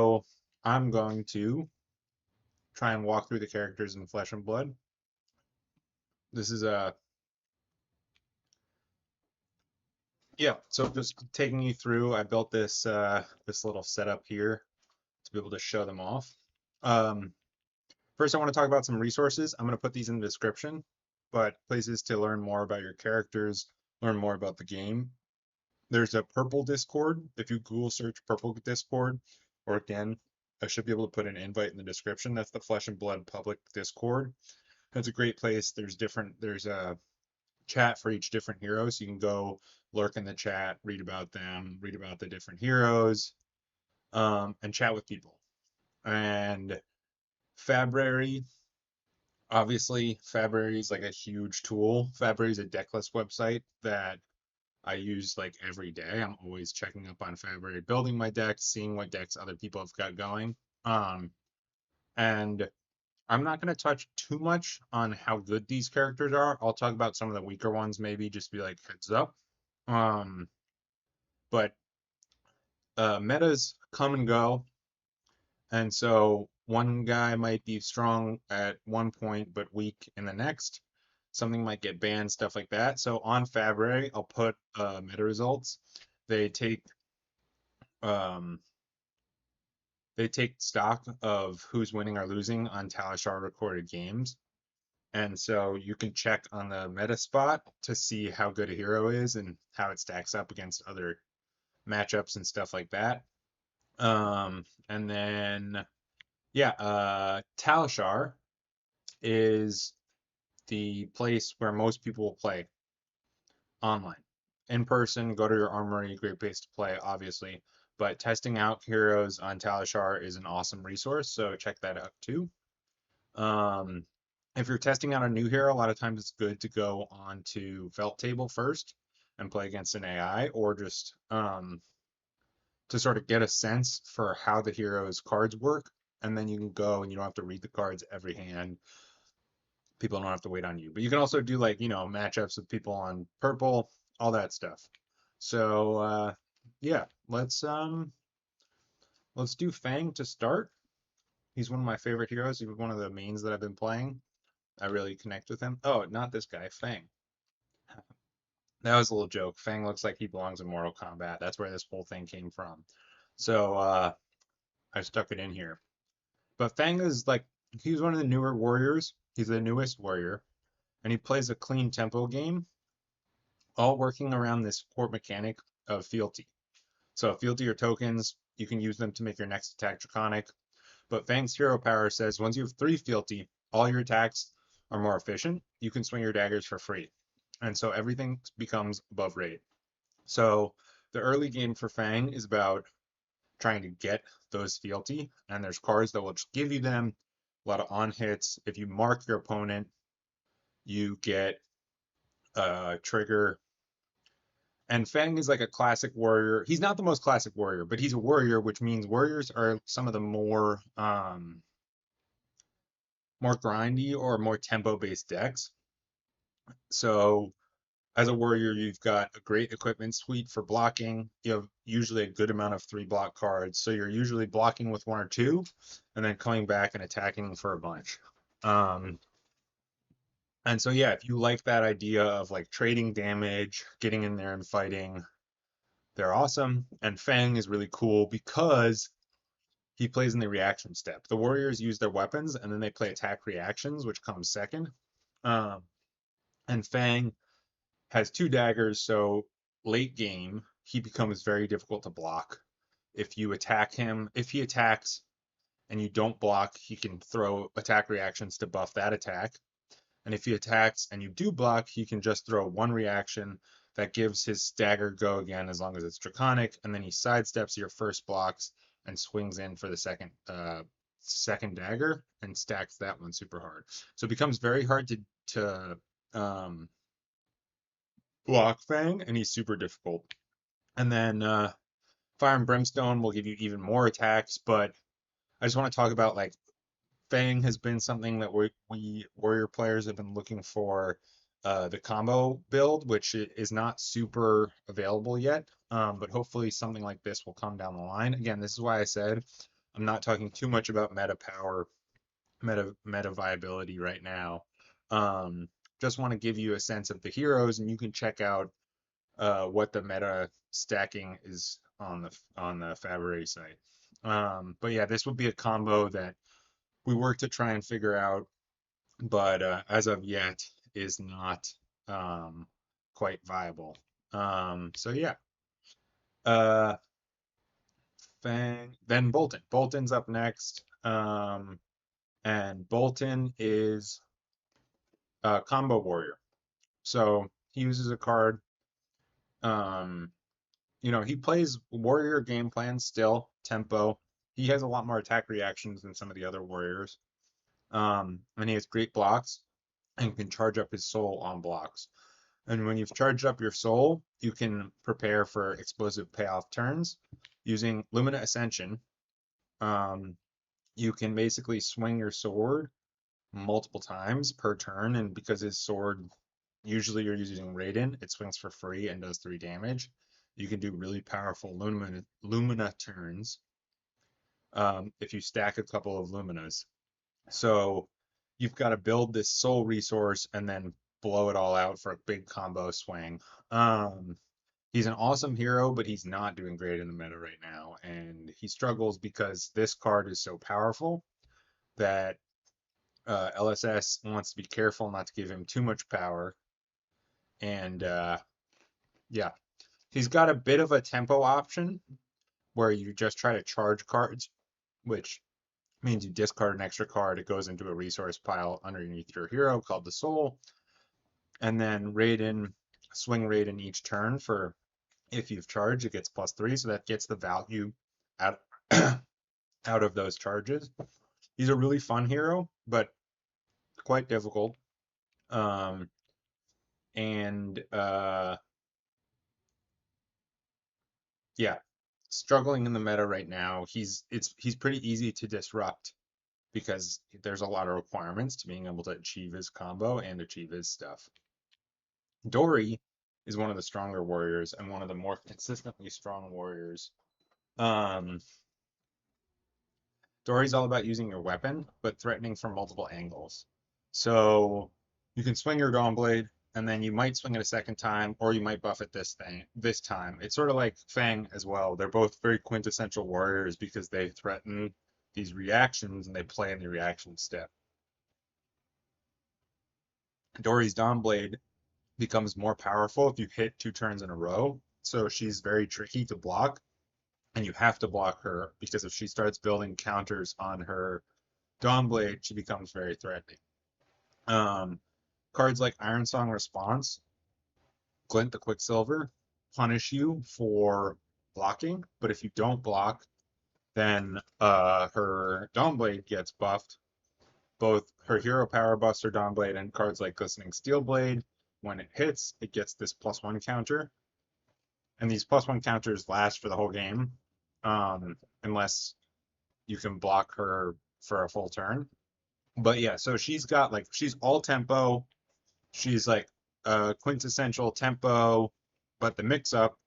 So I'm going to try and walk through the characters in Flesh and Blood. This is a so just taking you through, I built this little setup here to be able to show them off. Um, First, I want to talk about some resources. I'm going to put these in the description, but places to learn more about your characters, learn more about the game. There's a purple Discord. If you Google search purple Discord, or again, I should be able to put an invite in the description. That's the Flesh and Blood public Discord. That's a great place. There's a chat for each different hero, so you can go lurk in the chat, read about them, read about the different heroes, and chat with people. And Fabrary, obviously, Fabrary is like a huge tool. Fabrary is a decklist website that I use like every day. I'm always checking up on Fabrary, building my decks, seeing what decks other people have got going. And I'm not going to touch too much on how good these characters are. I'll talk about some of the weaker ones, maybe just be like heads up. Um, but Metas come and go, and so one guy might be strong at one point but weak in the next. Something might get banned, stuff like that. So on Fabre, I'll put meta results. They take um, they take stock of who's winning or losing on Talishar recorded games. And so you can check on the meta spot to see how good a hero is and how it stacks up against other matchups and stuff like that. And then Talishar is the place where most people will play online. In person, go to your armory, great place to play, obviously. But testing out heroes on Talishar is an awesome resource, so check that out too. Um, if you're testing out a new hero, a lot of times it's good to go on to Felt Table first and play against an AI, or just to sort of get a sense for how the hero's cards work, and then you can go and you don't have to read the cards every hand. People don't have to wait on you. But you can also do like, matchups with people on purple, all that stuff. So yeah, let's do Fang to start. He's one of my favorite heroes. He was one of the mains that I've been playing. I really connect with him. Oh, not this guy, Fang. That was a little joke. Fang looks like he belongs in Mortal Kombat. That's where this whole thing came from. So I stuck it in here. But Fang is like he's one of the newer warriors. He's the newest warrior, and he plays a clean tempo game, all working around this core mechanic of fealty. So fealty are tokens. You can use them to make your next attack draconic. But Fang's hero power says once you have 3 fealty, all your attacks are more efficient. You can swing your daggers for free. And so everything becomes above rate. So the early game for Fang is about trying to get those fealty, and there's cards that will just give you them. A lot of on hits. If you mark your opponent, you get a trigger. And Fang is like a classic warrior. He's not the most classic warrior, but he's a warrior, which means warriors are some of the more grindy or more tempo based decks. So as a warrior, you've got a great equipment suite for blocking. You have usually a good amount of 3 block cards. So you're usually blocking with 1 or 2 and then coming back and attacking for a bunch. Um, and so, yeah, if you like that idea of like trading damage, getting in there and fighting, they're awesome. And Fang is really cool because he plays in the reaction step. The warriors use their weapons and then they play attack reactions, which comes second. Um, and Fang has 2 daggers, so late game, he becomes very difficult to block. If you attack him, if he attacks and you don't block, he can throw attack reactions to buff that attack. And if he attacks and you do block, he can just throw 1 reaction that gives his dagger go again as long as it's draconic, and then he sidesteps your first blocks and swings in for the second dagger and stacks that one super hard. So it becomes very hard to block Fang, and he's super difficult. And then Fire and Brimstone will give you even more attacks, but I just want to talk about like Fang has been something that we warrior players have been looking for the combo build, which is not super available yet. But hopefully something like this will come down the line. Again, this is why I said I'm not talking too much about meta power, meta viability right now. Um, just want to give you a sense of the heroes, and you can check out what the meta stacking is on the Fabre site. But yeah, this would be a combo that we work to try and figure out, but as of yet is not um, quite viable. So yeah, uh, Fang, then Boltyn. Boltyn's up next, and Boltyn is a combo warrior. So he uses a card. Um, he plays warrior game plan still, tempo. He has a lot more attack reactions than some of the other warriors. And he has great blocks and can charge up his soul on blocks. And when you've charged up your soul, you can prepare for explosive payoff turns using Lumina Ascension. Um, you can basically swing your sword multiple times per turn, and because his sword, usually you're using Raiden, it swings for free and does 3 damage. You can do really powerful Lumina turns if you stack a couple of Luminas. So you've got to build this soul resource and then blow it all out for a big combo swing. Um, he's an awesome hero, but he's not doing great in the meta right now, and he struggles because this card is so powerful that LSS wants to be careful not to give him too much power. And yeah, he's got a bit of a tempo option where you just try to charge cards, which means you discard an extra card. It goes into a resource pile underneath your hero called the Soul. And then swing Raiden each turn for if you've charged, it gets +3. So that gets the value out, out of those charges. He's a really fun hero, but quite difficult. Um, and yeah, struggling in the meta right now. He's pretty easy to disrupt because there's a lot of requirements to being able to achieve his combo and achieve his stuff. Dory is one of the stronger warriors and one of the more consistently strong warriors. Um, Dory's all about using your weapon, but threatening from multiple angles. So you can swing your Dawnblade, and then you might swing it a second time, or you might buff it this time. It's sort of like Fang as well. They're both very quintessential warriors because they threaten these reactions and they play in the reaction step. Dory's Dawnblade becomes more powerful if you hit 2 turns in a row. So she's very tricky to block, and you have to block her because if she starts building counters on her Dawnblade, she becomes very threatening. Um, Cards like Iron Song Response, Glint the Quicksilver punish you for blocking, but if you don't block, then her Dawnblade gets buffed. Both her hero power buffs her Dawnblade and cards like Glistening Steelblade. When it hits, it gets this +1 counter, and these +1 counters last for the whole game, unless you can block her for a full turn. But yeah, so she's all tempo. She's like quintessential tempo, but the mix up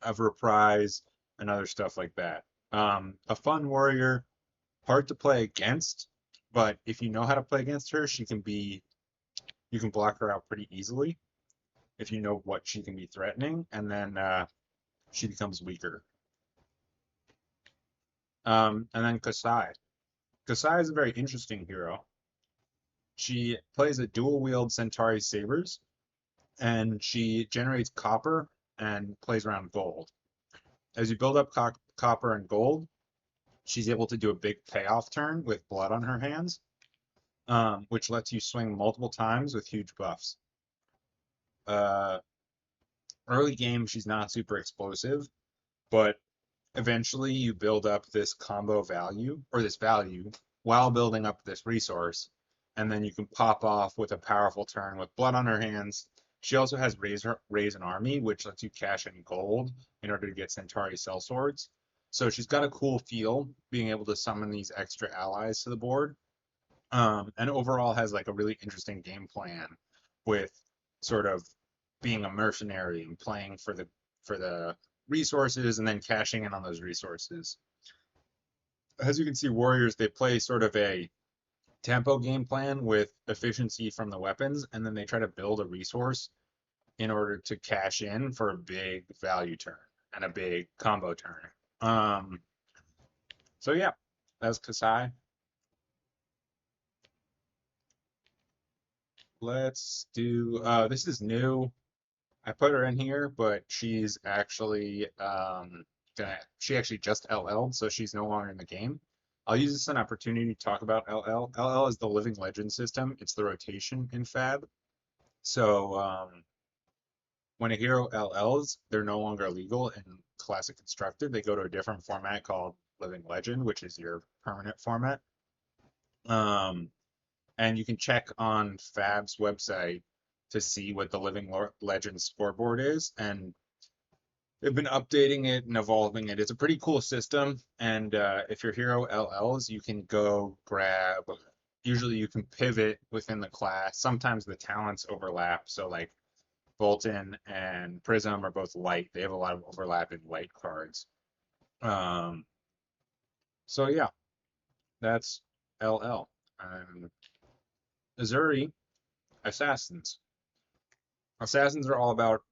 of reprise and other stuff like that. A fun warrior, hard to play against, but if you know how to play against her, you can block her out pretty easily if you know what she can be threatening, and then she becomes weaker. And then Kassai. Kassai is a very interesting hero. She plays a dual wield Centauri sabers, and she generates copper and plays around gold. As you build up copper and gold, she's able to do a big payoff turn with blood on her hands, which lets you swing multiple times with huge buffs. Uh, Early game, she's not super explosive, but eventually you build up this combo value or this value while building up this resource, and then you can pop off with a powerful turn with blood on her hands. She also has raise an army, which lets you cash in gold in order to get Centauri sellswords. So she's got a cool feel being able to summon these extra allies to the board. And overall has like a really interesting game plan with sort of being a mercenary and playing for the resources and then cashing in on those resources. as you can see, warriors, they play sort of a tempo game plan with efficiency from the weapons, and then they try to build a resource in order to cash in for a big value turn and a big combo turn. Um, so yeah, that's Kassai. Let's do this is new. I put her in here, but she's actually she actually just LL'd, so she's no longer in the game. I'll use this as an opportunity to talk about LL. LL is the Living Legend system. It's the rotation in Fab. So when a hero LLs, they're no longer legal in Classic Constructed. They go to a different format called Living Legend, which is your permanent format. Um, and you can check on Fab's website to see what the Living Legend scoreboard is. And they've been updating it and evolving it. It's a pretty cool system. And if your hero LLs, you can go grab. Usually, you can pivot within the class. Sometimes the talents overlap. So, like Boltyn and Prism are both light. They have a lot of overlap in light cards. Um, so yeah, that's LL. Uzuri, Assassins. Assassins are all about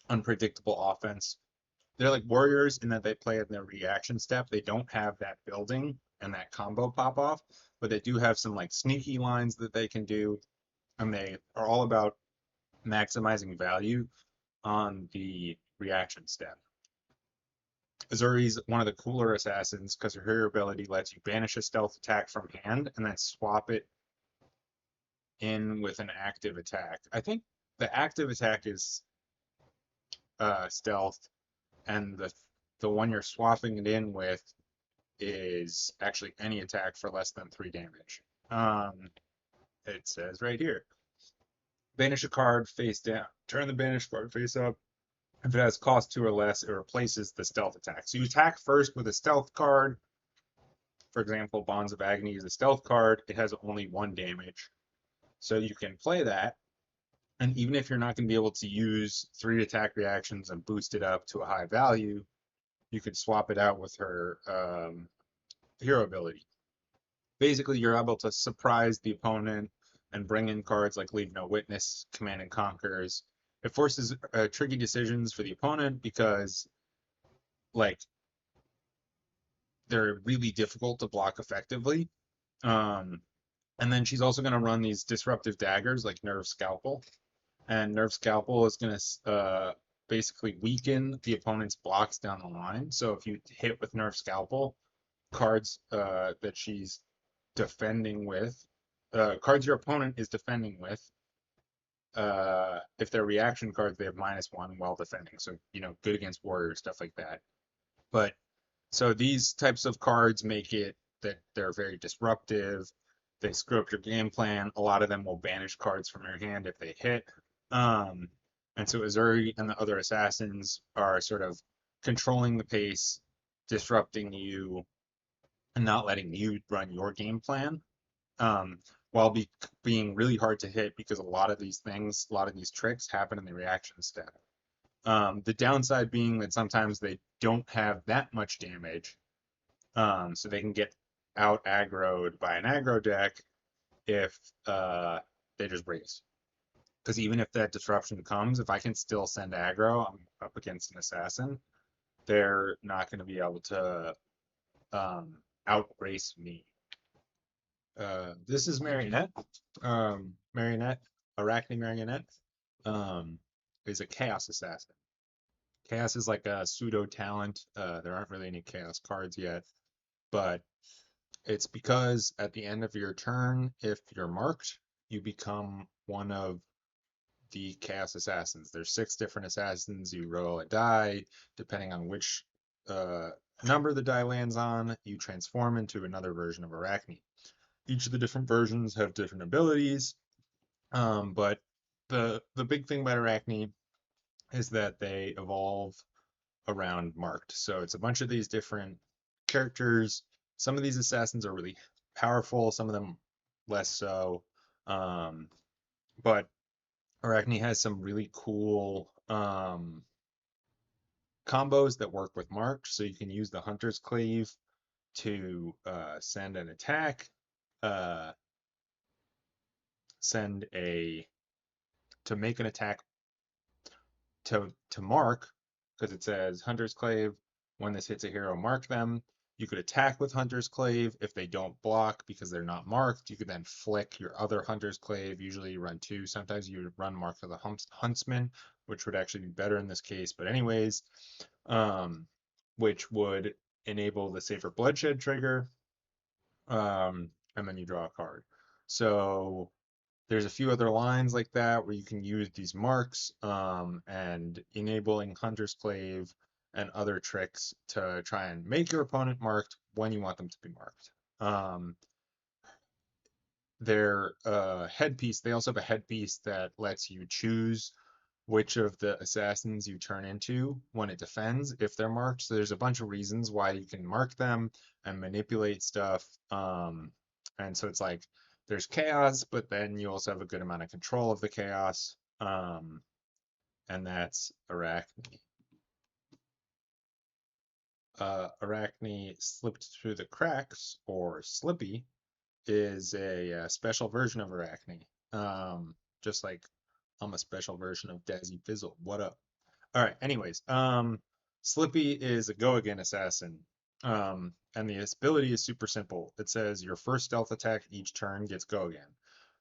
unpredictable offense. They're like warriors in that they play in their reaction step. They don't have that building and that combo pop off, but they do have some like sneaky lines that they can do, and they are all about maximizing value on the reaction step. Azuri's one of the cooler assassins because her hero ability lets you banish a stealth attack from hand and then swap it in with an active attack. I think the active attack is stealth, and the one you're swapping it in with is actually any attack for less than 3 damage. It says right here, banish a card face down. Turn the banished card face up. If it has cost 2 or less, it replaces the stealth attack. So you attack first with a stealth card. For example, Bonds of Agony is a stealth card. It has only 1 damage. So you can play that. And even if you're not going to be able to use 3 attack reactions and boost it up to a high value, you could swap it out with her hero ability. Basically, you're able to surprise the opponent and bring in cards like Leave No Witness, Command and Conquers. It forces tricky decisions for the opponent because, like, they're really difficult to block effectively. Um, and then she's also going to run these disruptive daggers like Nerve Scalpel. And Nerve Scalpel is going to basically weaken the opponent's blocks down the line. So if you hit with Nerve Scalpel, cards that she's defending with, cards your opponent is defending with, if they're reaction cards, they have -1 while defending. So, good against warriors, stuff like that. But so these types of cards make it that they're very disruptive. They screw up your game plan. A lot of them will banish cards from your hand if they hit. Um, and so Uzuri and the other assassins are sort of controlling the pace, disrupting you, and not letting you run your game plan. While being really hard to hit because a lot of these things, a lot of these tricks happen in the reaction step. The downside being that sometimes they don't have that much damage, so they can get out aggroed by an aggro deck if they just raise. Because even if that disruption comes, if I can still send aggro, I'm up against an assassin, they're not going to be able to outrace me. This is Marionette. Marionette, Arakni Marionette, um, is a Chaos Assassin. Chaos is like a pseudo talent. There aren't really any Chaos cards yet, but it's because at the end of your turn, if you're marked, you become one of the Chaos Assassins. There's 6 different assassins. You roll a die. Depending on which uh, number the die lands on, you transform into another version of Arakni. Each of the different versions have different abilities, but the big thing about Arakni is that they evolve around marked. So it's a bunch of these different characters. Some of these assassins are really powerful, some of them less so. Um, but Arachne has some really cool combos that work with marked. So you can use the Hunter's Cleave to send an attack, uh, send a to make an attack to mark, because it says Hunter's Clave. When this hits a hero, mark them. You could attack with Hunter's Clave if they don't block because they're not marked. You could then flick your other Hunter's Clave. Usually you run two. Sometimes you would run Mark of the Huntsman, which would actually be better in this case. But anyways, um, which would enable the Safer Bloodshed trigger, and then you draw a card. So there's a few other lines like that where you can use these marks, and enabling Hunter's Clave and other tricks to try and make your opponent marked when you want them to be marked. Their headpiece, they also have a headpiece that lets you choose which of the assassins you turn into when it defends if they're marked. So there's a bunch of reasons why you can mark them and manipulate stuff. And so it's like there's chaos, but then you also have a good amount of control of the chaos. And that's Arakni. Arakni slipped through the cracks, or Slippy, is a special version of Arakni. Just like I'm a special version of Dazzy Fizzle. What up? All right. Anyways, Slippy is a go again assassin. And the ability is super simple. It says your first stealth attack each turn gets go again,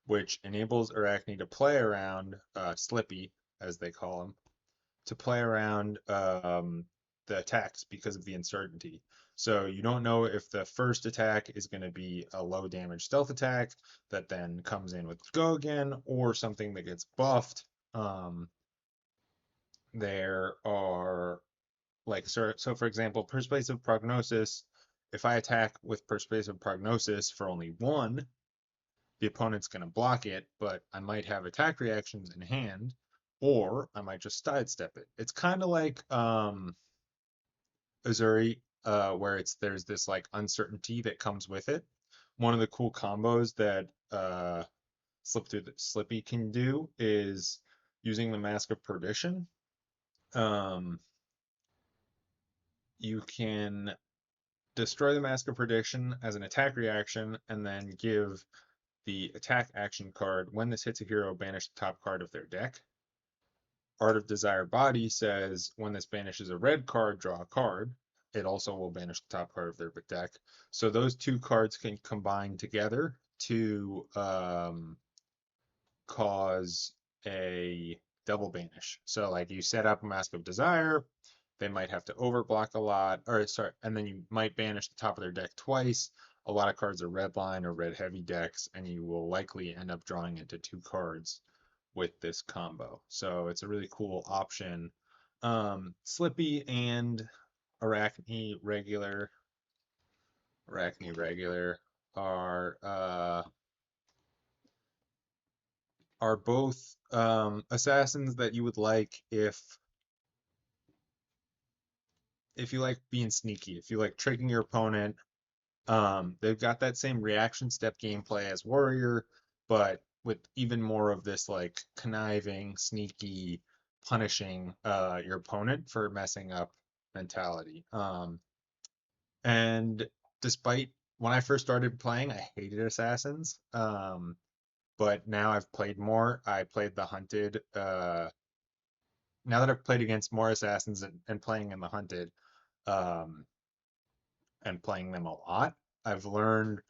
which enables Arachne to play around Slippy, as they call him, to play around the attacks because of the uncertainty. So you don't know if the first attack is going to be a low damage stealth attack that then comes in with go again, or something that gets buffed. There are like so for example, persuasive prognosis. If I attack with persuasive prognosis for only one, the opponent's going to block it, but I might have attack reactions in hand, or I might just sidestep it. It's kind of like Uzuri, where there's this like uncertainty that comes with it. One of the cool combos that Slippy can do is using the Mask of Perdition. Um, you can destroy the Mask of Perdition as an attack reaction, and then give the attack action card. When this hits a hero, banish the top card of their deck. Art of Desire Body says when this banishes a red card, draw a card. It also will banish the top card of their deck. So those two cards can combine together to cause a double banish. So like you set up a Mask of Desire, they might have to overblock a lot, or sorry, and then you might banish the top of their deck twice. A lot of cards are red line or red heavy decks, and you will likely end up drawing into two cards with this combo. So it's a really cool option. Slippy and Arachne regular, Arachne regular are both assassins that you would like if you like being sneaky, if you like tricking your opponent. They've got that same reaction step gameplay as Warrior, but with even more of this like conniving, sneaky, punishing your opponent for messing up mentality. And despite when I first started playing, I hated Assassins. But now I've played more. I played the Hunted. Now that I've played against more Assassins and playing in the Hunted, um, and playing them a lot, I've learned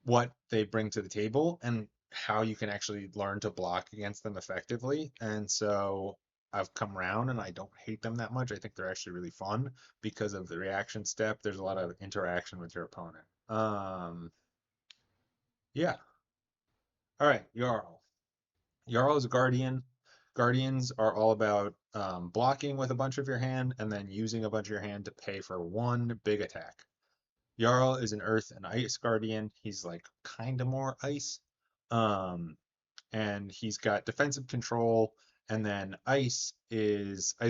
what they bring to the table and how you can actually learn to block against them effectively. And so I've come around and I don't hate them that much. I think they're actually really fun because of the reaction step. There's a lot of interaction with your opponent. Yeah. All right, Jarl. Jarl is a guardian. Guardians are all about blocking with a bunch of your hand and then using a bunch of your hand to pay for one big attack. Jarl is an Earth and Ice Guardian. He's like kind of more ice. Um, and he's got defensive control. And then ice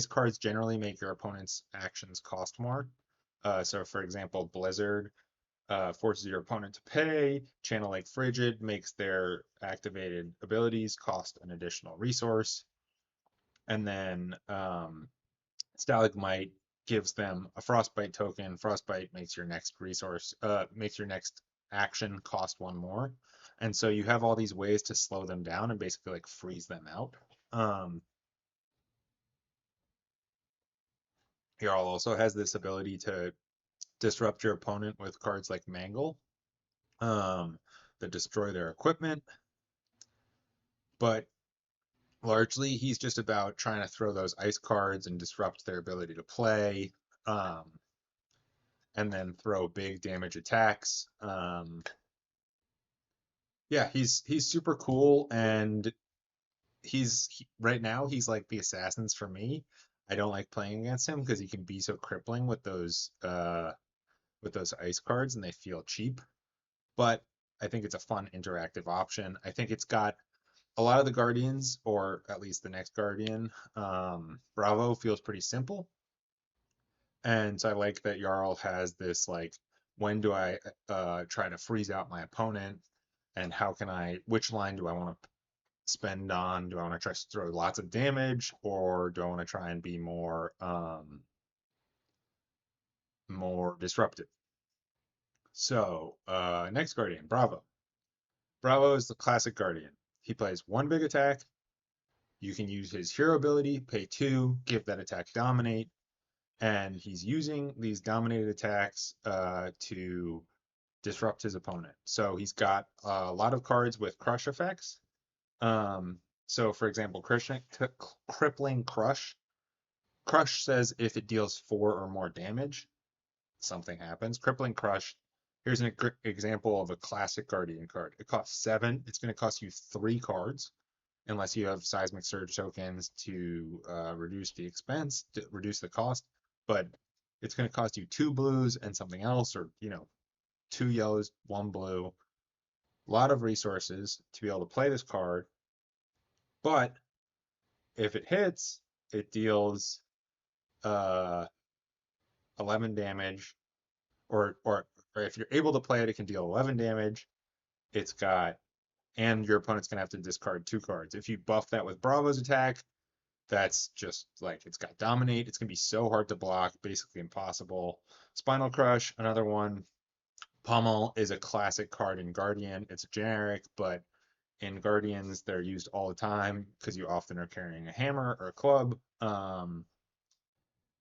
cards generally make your opponent's actions cost more. So for example, Blizzard forces your opponent to pay. Channel Lake Frigid makes their activated abilities cost an additional resource. And then Stalagmite gives them a frostbite token. Frostbite makes your next resource, makes your next action cost one more. And so you have all these ways to slow them down and basically like freeze them out. Um, Jarl also has this ability to disrupt your opponent with cards like Mangle, um, that destroy their equipment. But largely, he's just about trying to throw those ice cards and disrupt their ability to play, um, and then throw big damage attacks. Yeah, he's super cool, and right now he's like the assassins for me. I don't like playing against him because he can be so crippling with those ice cards, and they feel cheap. But I think it's a fun interactive option. I think it's got a lot of the Guardians, or at least the next Guardian. Bravo feels pretty simple, and so I like that Jarl has this like, when do I try to freeze out my opponent, and which line do I want to spend on? Do I want to try to throw lots of damage, or do I want to try and be more disruptive? So, next Guardian, Bravo. Bravo is the classic Guardian. He plays one big attack. You can use his hero ability, pay two, give that attack dominate, and he's using these dominated attacks to disrupt his opponent. So he's got a lot of cards with crush effects. So for example, crippling crush. Crush says if it deals 4 or more damage, something happens. Crippling crush. Here's an example of a classic Guardian card. It costs 7. It's going to cost you 3 cards, unless you have seismic surge tokens to reduce the expense, to reduce the cost. But it's going to cost you 2 blues and something else, or 2 yellows, 1 blue. A lot of resources to be able to play this card. But if it hits, it deals uh, 11 damage, or if you're able to play it, it can deal 11 damage. It's got, and your opponent's gonna have to discard 2 cards. If you buff that with Bravo's attack, that's just like, it's got dominate. It's gonna be so hard to block, basically impossible. Spinal Crush, another one. Pummel is a classic card in Guardian. It's generic, but in Guardians they're used all the time because you often are carrying a hammer or a club. And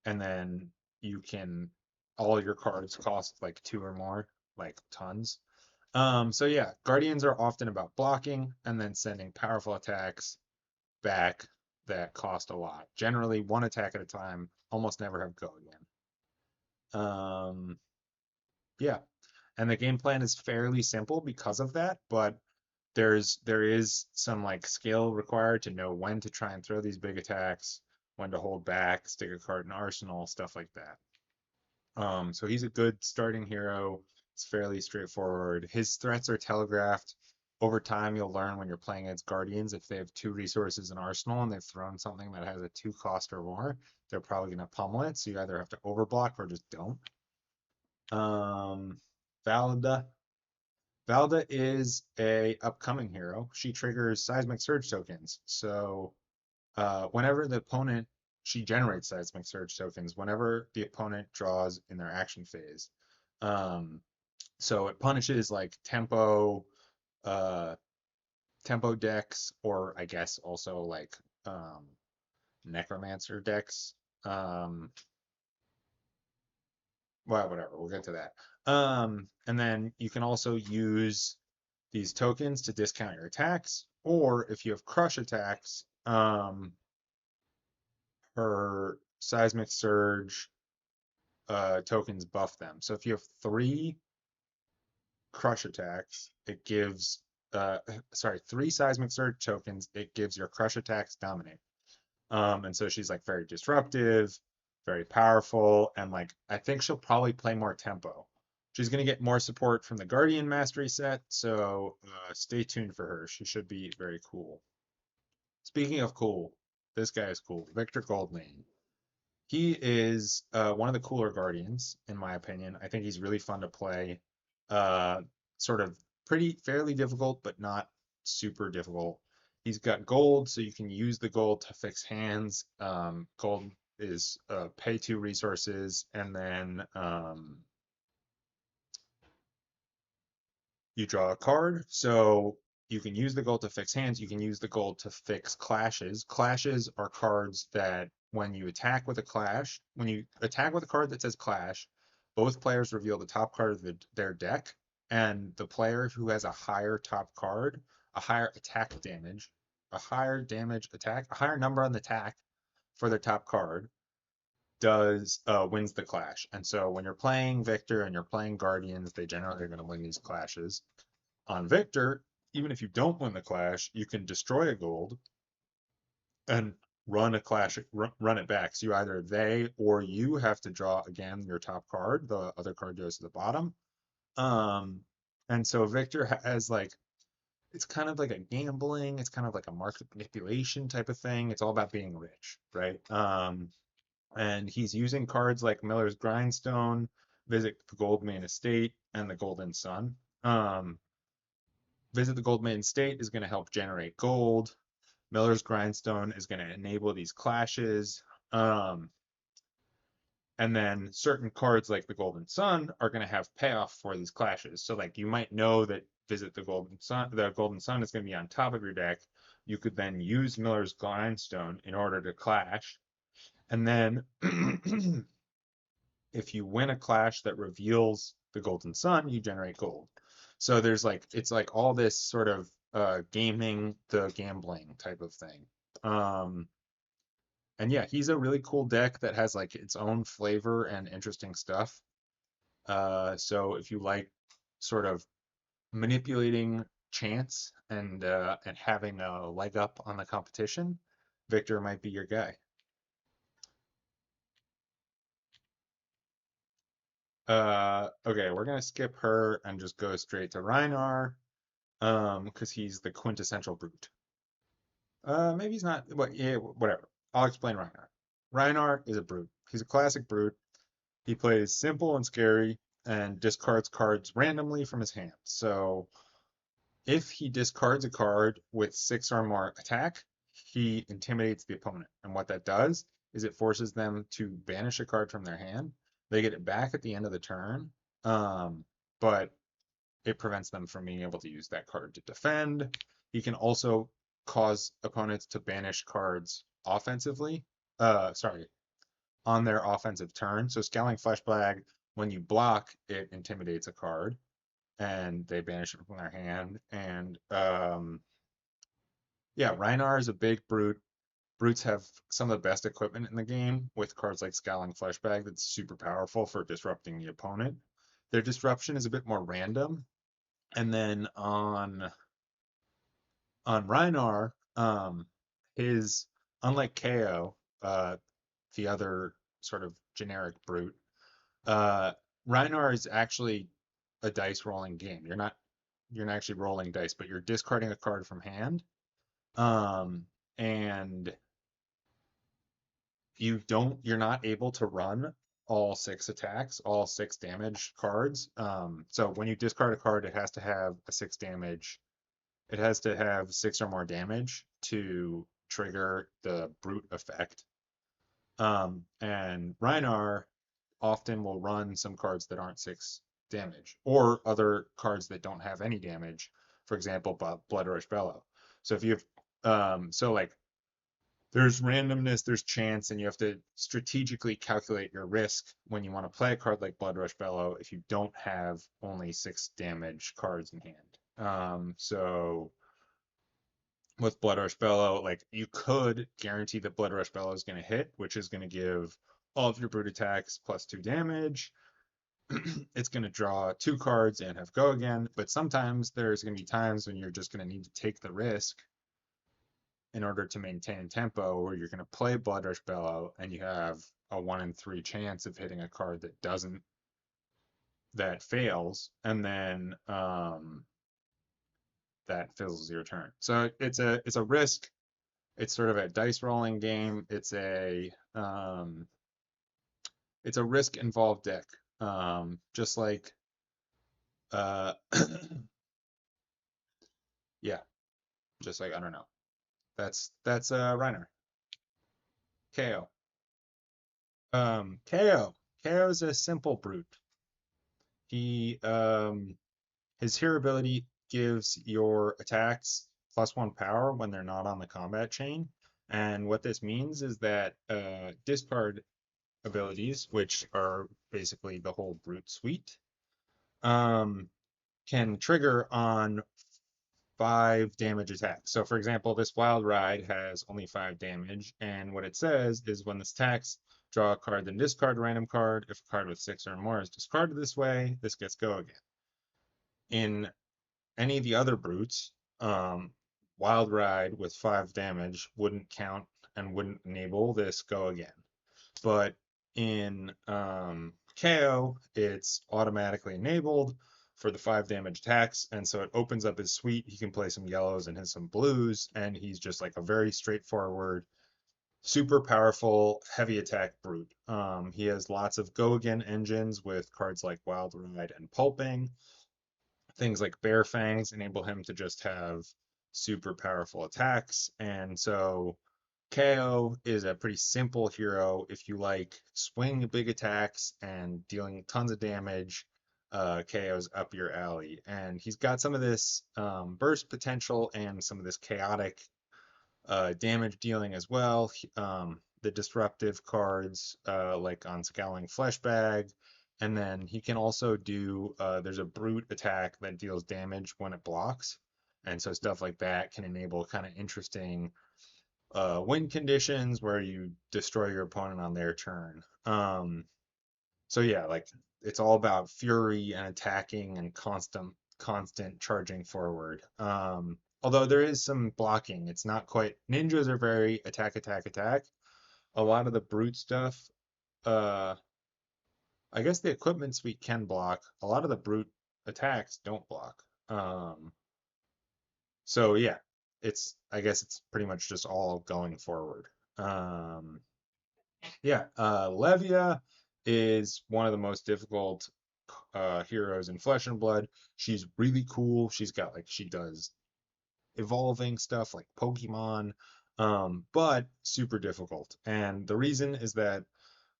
then you can, all your cards cost like 2 or more, like tons. So yeah, Guardians are often about blocking and then sending powerful attacks back that cost a lot. Generally, one attack at a time, almost never have go again. Yeah, and the game plan is fairly simple because of that, but there is some like skill required to know when to try and throw these big attacks, when to hold back, stick a card in arsenal, stuff like that. So he's a good starting hero. It's fairly straightforward. His threats are telegraphed. Over time, you'll learn when you're playing against Guardians, if they have 2 resources in Arsenal and they've thrown something that has a 2 cost or more, they're probably going to pummel it. So you either have to overblock or just don't. Um, Valda. Valda is a upcoming hero. She triggers seismic surge tokens. So whenever the opponent, she generates seismic surge tokens whenever the opponent draws in their action phase. Um, so it punishes like uh, tempo decks, or I guess also like necromancer decks. Um, well, whatever, we'll get to that. And then you can also use these tokens to discount your attacks, or if you have crush attacks, her seismic surge tokens buff them. So if you have 3 crush attacks, it gives uh, 3 seismic surge tokens, it gives your crush attacks dominate. And so she's like very disruptive, very powerful, and like I think she'll probably play more tempo. She's gonna get more support from the Guardian Mastery set, so stay tuned for her. She should be very cool. Speaking of cool, this guy is cool. Victor Goldmane. He is one of the cooler Guardians, in my opinion. I think he's really fun to play. Uh, Sort of fairly difficult, but not super difficult. He's got gold, so you can use the gold to fix hands. Gold is pay 2 resources, and then you draw a card. So you can use the gold to fix hands. You can use the gold to fix clashes. Clashes are cards that when you attack with a clash, when you attack with a card that says clash, both players reveal the top card of their deck, and the player who has a higher top card, a higher attack damage, a higher damage attack, a higher number on the attack for their top card does wins the clash. And so when you're playing Victor and you're playing Guardians, they generally are going to win these clashes. On Victor, even if you don't win the clash, you can destroy a gold and run a clash, run it back. So either they or you have to draw again your top card. The other card goes to the bottom. Um, and so Victor has like it's kind of like a gambling. It's kind of like a market manipulation type of thing. It's all about being rich, right? And he's using cards like Miller's Grindstone, Visit the Goldmane Estate, and the Golden Sun. Um, Visit the Goldmane Estate is going to help generate gold. Miller's Grindstone is going to enable these clashes. Um, and then certain cards like the Golden Sun are going to have payoff for these clashes. So like you might know that Visit the Golden Sun is going to be on top of your deck. You could then use Miller's Grindstone in order to clash. And then if you win a clash that reveals the Golden Sun, you generate gold. So there's like it's like all this sort of gaming the gambling type of thing. Um, and yeah, he's a really cool deck that has like its own flavor and interesting stuff. So if you like sort of manipulating chance and having a leg up on the competition, Victor might be your guy. Okay, we're gonna skip her and just go straight to Rhinar, because he's the quintessential brute. Maybe he's not, but yeah, whatever. I'll explain Rhinar. Rhinar is a brute. He's a classic brute. He plays simple and scary and discards cards randomly from his hand. So if he discards a card with 6 or more attack, he intimidates the opponent. And what that does is it forces them to banish a card from their hand. They get it back at the end of the turn, but it prevents them from being able to use that card to defend. He can also cause opponents to banish cards offensively. Sorry, on their offensive turn. So Scowling Fleshbag, when you block, it intimidates a card and they banish it from their hand. And yeah, Rhinar is a big brute. Brutes have some of the best equipment in the game with cards like Scowling Fleshbag that's super powerful for disrupting the opponent. Their disruption is a bit more random. And then on Rhinar, his unlike Kayo, the other sort of generic brute, uh, Rhinar is actually a dice rolling game. You're not actually rolling dice, but you're discarding a card from hand. And you're not able to run all 6 attacks, all 6 damage cards. So when you discard a card, it has to have a 6 damage. It has to have 6 or more damage to trigger the brute effect. And Rhinar often will run some cards that aren't 6 damage, or other cards that don't have any damage. For example, Blood Rush Bellow. So if you have, so like there's randomness, there's chance, and you have to strategically calculate your risk when you want to play a card like Blood Rush Bellow if you don't have only 6 damage cards in hand. So with Blood Rush Bellow, like you could guarantee that Blood Rush Bellow is going to hit, which is going to give all of your brute attacks +2 damage. It's going to draw 2 cards and have go again, but sometimes there's going to be times when you're just going to need to take the risk in order to maintain tempo, where you're going to play Blood Rush Bellow and you have a 1 in 3 chance of hitting a card that fails, and then that fizzles your turn. So it's a risk. It's sort of a dice rolling game. It's a risk involved deck. Just like uh yeah, just like I don't know. That's Rhinar. KO. Kayo. Kayo's a simple brute. He his hero ability gives your attacks +1 power when they're not on the combat chain. And what this means is that discard abilities, which are basically the whole brute suite, um, can trigger on 5 damage attacks. So, for example, this Wild Ride has only 5 damage, and what it says is when this attacks, draw a card, then discard a random card. If a card with 6 or more is discarded this way, this gets go again. In any of the other brutes, Wild Ride with 5 damage wouldn't count and wouldn't enable this go again. But in KO, it's automatically enabled for the 5 damage attacks, and so it opens up his suite. He can play some yellows and hit some blues, and he's just like a very straightforward, super powerful, heavy attack brute. He has lots of go again engines with cards like Wild Ride and Pulping. Things like Bear Fangs enable him to just have super powerful attacks, and so KO is a pretty simple hero if you like swinging big attacks and dealing tons of damage. KO's up your alley, and he's got some of this burst potential and some of this chaotic damage dealing as well. The disruptive cards, like on Scowling Fleshbag, and then he can also do. There's a brute attack that deals damage when it blocks, and so stuff like that can enable kind of interesting win conditions where you destroy your opponent on their turn. So yeah, like it's all about fury and attacking and constant charging forward. Although there is some blocking, it's not quite. Ninjas are very attack, attack, attack. A lot of the brute stuff, uh, I guess the equipment suite can block. A lot of the brute attacks don't block. So yeah, I guess it's pretty much just all going forward. Um, Yeah, Levia is one of the most difficult heroes in Flesh and Blood. She's really cool. She does evolving stuff like Pokemon, but super difficult. And the reason is that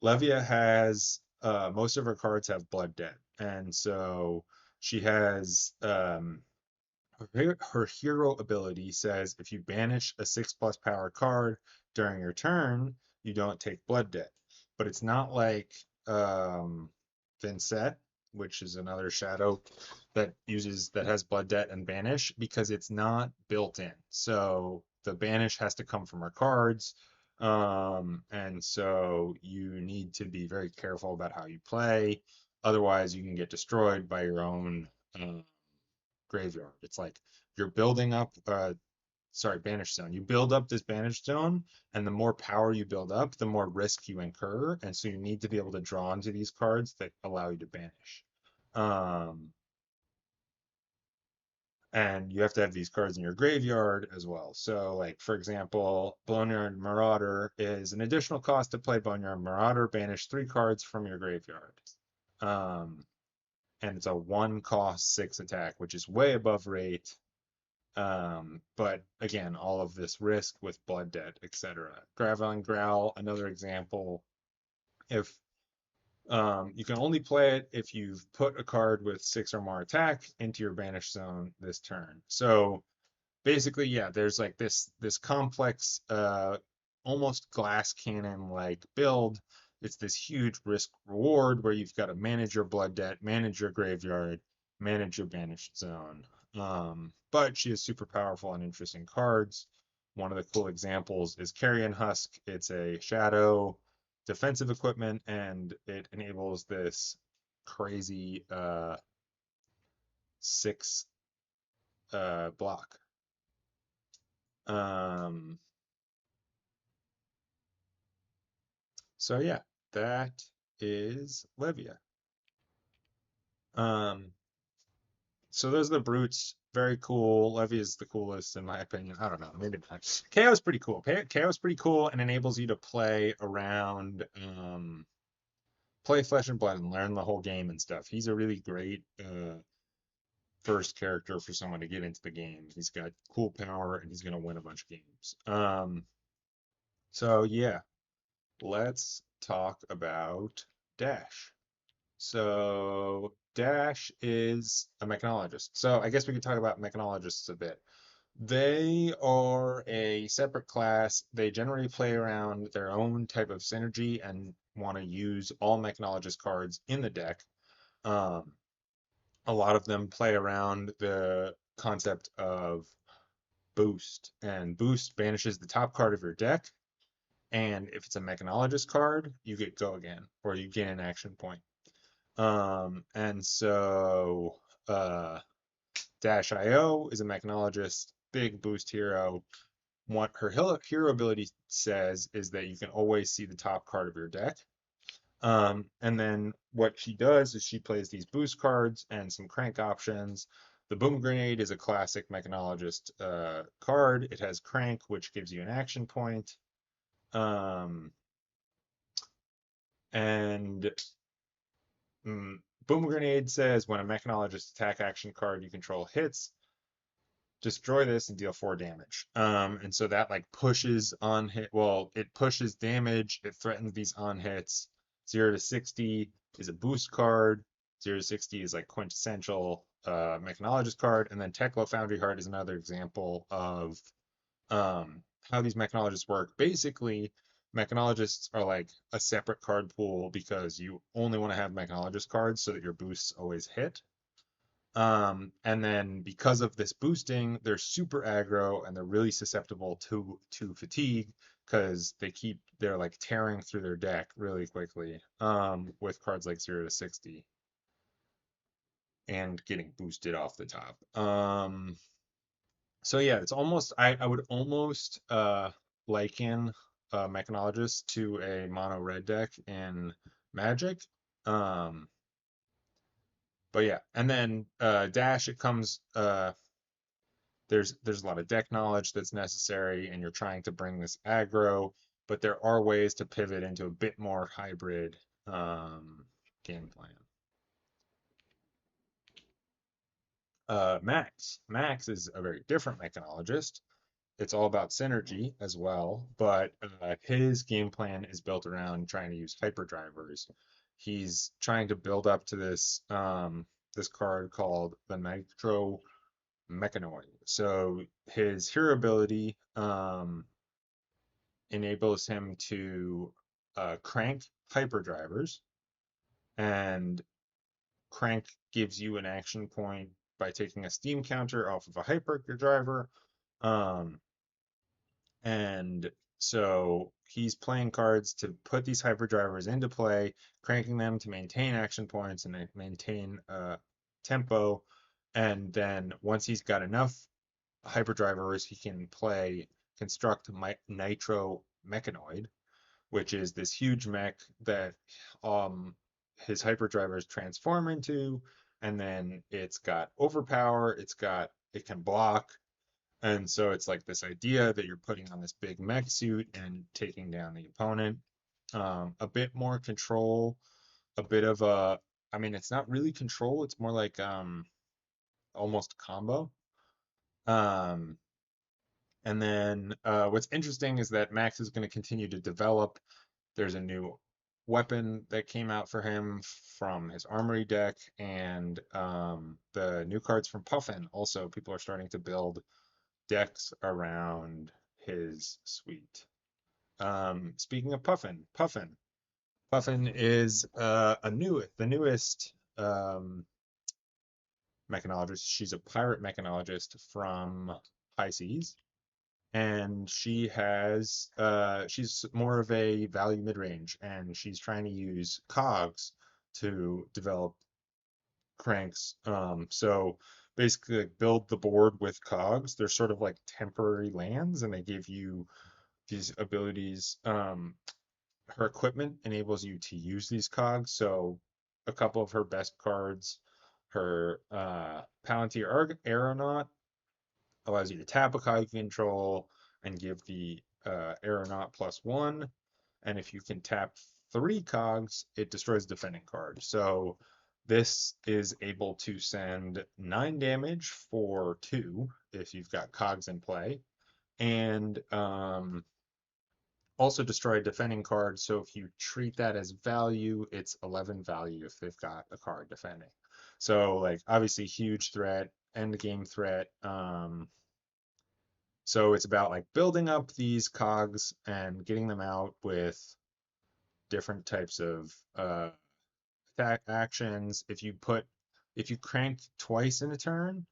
Levia has most of her cards have blood debt, and so she has her hero ability says if you banish a 6+ power card during your turn, you don't take blood debt. But it's not like Vynnset, which is another shadow that has blood debt and banish because it's not built in. So the banish has to come from her cards. And so you need to be very careful about how you play. Otherwise, you can get destroyed by your own graveyard. It's like you're building up banish zone. You build up this banish zone, and the more power you build up, the more risk you incur. And so you need to be able to draw into these cards that allow you to banish. Um, and you have to have these cards in your graveyard as well. So, like for example, Boneyard Marauder is an additional cost to play Boneyard Marauder. Banish 3 cards from your graveyard. Um, and it's a 1 cost 6 attack, which is way above rate. But again, all of this risk with blood debt, etc. Gravel Growl, another example. If you can only play it if you've put a card with 6 or more attack into your banish zone this turn. So basically, yeah, there's like this complex, almost glass cannon like build. It's this huge risk reward where you've got to manage your blood debt, manage your graveyard, manage your banished zone. But she has super powerful and interesting cards. One of the cool examples is Carrion Husk. It's a shadow defensive equipment, and it enables this crazy 6 block. Um, so yeah, that is Levia. Um, so those are the brutes. Very cool. Levia is the coolest in my opinion. I don't know, maybe not. KO is pretty cool. KO is pretty cool and enables you to play around, play Flesh and Blood and learn the whole game and stuff. He's a really great first character for someone to get into the game. He's got cool power and he's gonna win a bunch of games. So yeah, let's talk about Dash. So Dash is a mechanologist. So I guess we could talk about mechanologists a bit. They are a separate class. They generally play around their own type of synergy and want to use all mechanologist cards in the deck. Um, a lot of them play around the concept of boost, and boost banishes the top card of your deck. And if it's a mechanologist card, you get go again, or you gain an action point. And so Dash IO is a mechanologist, big boost hero. What her hero ability says is that you can always see the top card of your deck. And then what she does is she plays these boost cards and some crank options. The Boom Grenade is a classic mechanologist card. It has crank, which gives you an action point. Um, and Boom Grenade says when a mechanologist attack action card you control hits, destroy this and deal 4 damage. And so that like pushes on hit. Well, it pushes damage. It threatens these on hits. 0 to 60 is a boost card. 0 to 60 is like quintessential mechanologist card. And then Teklo Foundry Heart is another example of how these mechanologists work. Basically, mechanologists are like a separate card pool because you only want to have mechanologist cards so that your boosts always hit. And then because of this boosting, they're super aggro and they're really susceptible to fatigue because they're like tearing through their deck really quickly with cards like 0 to 60 and getting boosted off the top. So yeah, it's almost I would almost liken Mechanologist to a mono red deck in Magic. Um, but yeah, and then Dash it comes there's a lot of deck knowledge that's necessary, and you're trying to bring this aggro, but there are ways to pivot into a bit more hybrid game plan. Maxx is a very different mechanologist. It's all about synergy as well, but his game plan is built around trying to use hyperdrivers. He's trying to build up to this card called the Nitro Mechanoid. So his hero ability enables him to crank hyperdrivers, and crank gives you an action point by taking a steam counter off of a hyperdriver. Um, and so he's playing cards to put these hyperdrivers into play, cranking them to maintain action points and maintain tempo. And then once he's got enough hyperdrivers, he can play construct Nitro Mechanoid, which is this huge mech that um, his hyperdrivers transform into, and then it's got overpower, it can block, and so it's like this idea that you're putting on this big mech suit and taking down the opponent. A bit more control, a bit of a, I mean, it's not really control, it's more like almost combo. Um, and then what's interesting is that Maxx is going to continue to develop. There's a new weapon that came out for him from his armory deck, and the new cards from Puffin. Also, people are starting to build decks around his suite. Speaking of Puffin is the newest mechanologist. She's a pirate mechanologist from High Seas, and she's more of a value mid-range, and she's trying to use cogs to develop cranks. So basically like build the board with cogs. They're sort of like temporary lands, and they give you these abilities. Her equipment enables you to use these cogs. So a couple of her best cards, her Palantir Aeronaut allows you to tap a cog control and give the Aeronaut +1. And if you can tap 3 cogs, it destroys a defending card. So this is able to send 9 damage for 2 if you've got cogs in play. And also destroy a defending card, so if you treat that as value, it's 11 value if they've got a card defending. So like obviously huge threat, end game threat. So it's about like building up these cogs and getting them out with different types of attack actions. If you crank twice in a turn,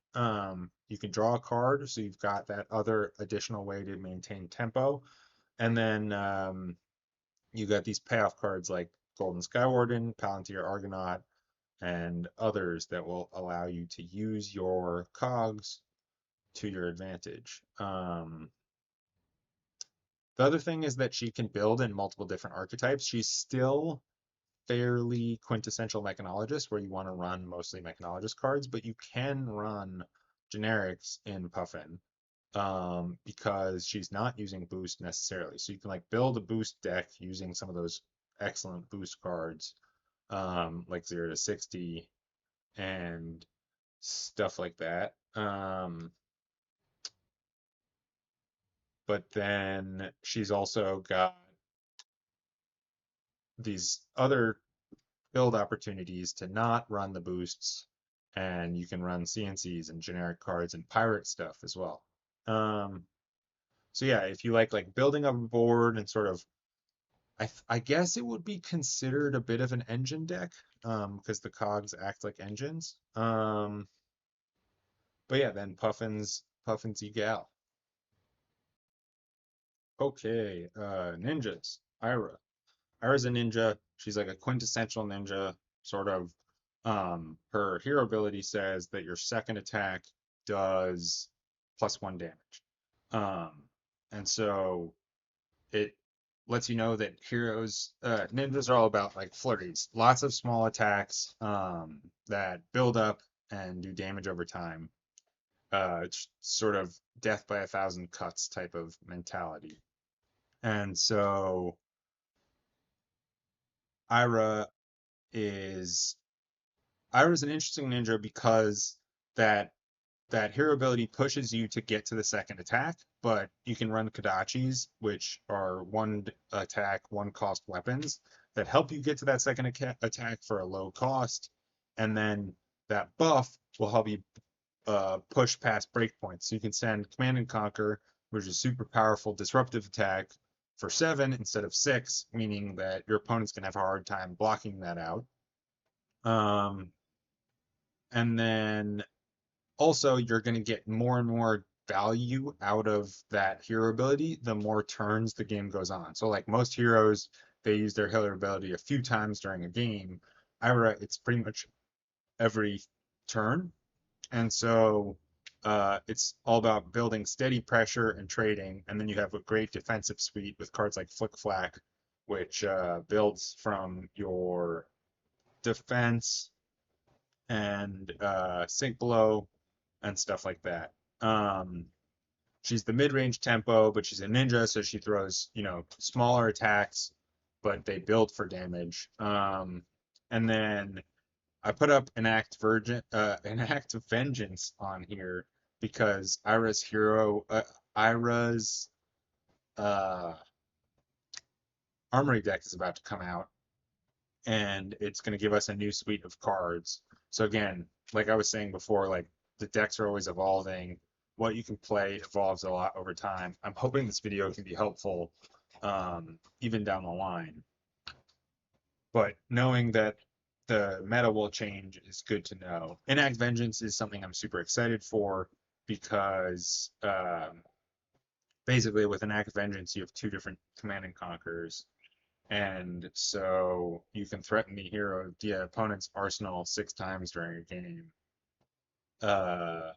you can draw a card, so you've got that other additional way to maintain tempo. And then you got these payoff cards like Golden Skywarden, Palantir Argonaut, and others that will allow you to use your cogs to your advantage. The other thing is that she can build in multiple different archetypes. She's still fairly quintessential mechanologist, where you want to run mostly mechanologist cards, but you can run generics in Puffin, because she's not using boost necessarily. So you can like build a boost deck using some of those excellent boost cards, like 0 to 60 and stuff like that. But then she's also got these other build opportunities to not run the boosts, and you can run CNCs and generic cards and pirate stuff as well. Um, so yeah, if you like building up a board and sort of, I guess it would be considered a bit of an engine deck, because the cogs act like engines. But yeah, then Puffin's egal. Okay, ninjas. Ira. Ira's a ninja. She's like a quintessential ninja, sort of. Her hero ability says that your second attack does +1 damage. Um, and so it lets you know that ninjas are all about like flurries, lots of small attacks, that build up and do damage over time. It's sort of death by 1,000 cuts type of mentality. And so Ira is Ira's an interesting ninja because that that hero ability pushes you to get to the second attack, but you can run Kodachis, which are one attack, one cost weapons that help you get to that second attack for a low cost, and then that buff will help you push past breakpoints. So you can send Command and Conquer, which is super powerful disruptive attack, for 7 instead of 6, meaning that your opponent's gonna have a hard time blocking that out. Um, and then also you're going to get more and more value out of that hero ability the more turns the game goes on. So like most heroes, they use their healer ability a few times during a game. Ira, it's pretty much every turn. And so it's all about building steady pressure and trading. And then you have a great defensive suite with cards like Flick Flack, which builds from your defense and Sink Blow and stuff like that. She's the mid-range tempo, but she's a ninja, so she throws, smaller attacks, but they build for damage. And then I put up an act of vengeance on here because Ira's uh, armory deck is about to come out, and it's going to give us a new suite of cards. So again, like I was saying before, like the decks are always evolving. What you can play evolves a lot over time. I'm hoping this video can be helpful, even down the line. But knowing that the meta will change is good to know. Enact Vengeance is something I'm super excited for because basically with Enact Vengeance you have two different Command and Conquers, and so you can threaten the opponent's arsenal 6 times during a game. Uh,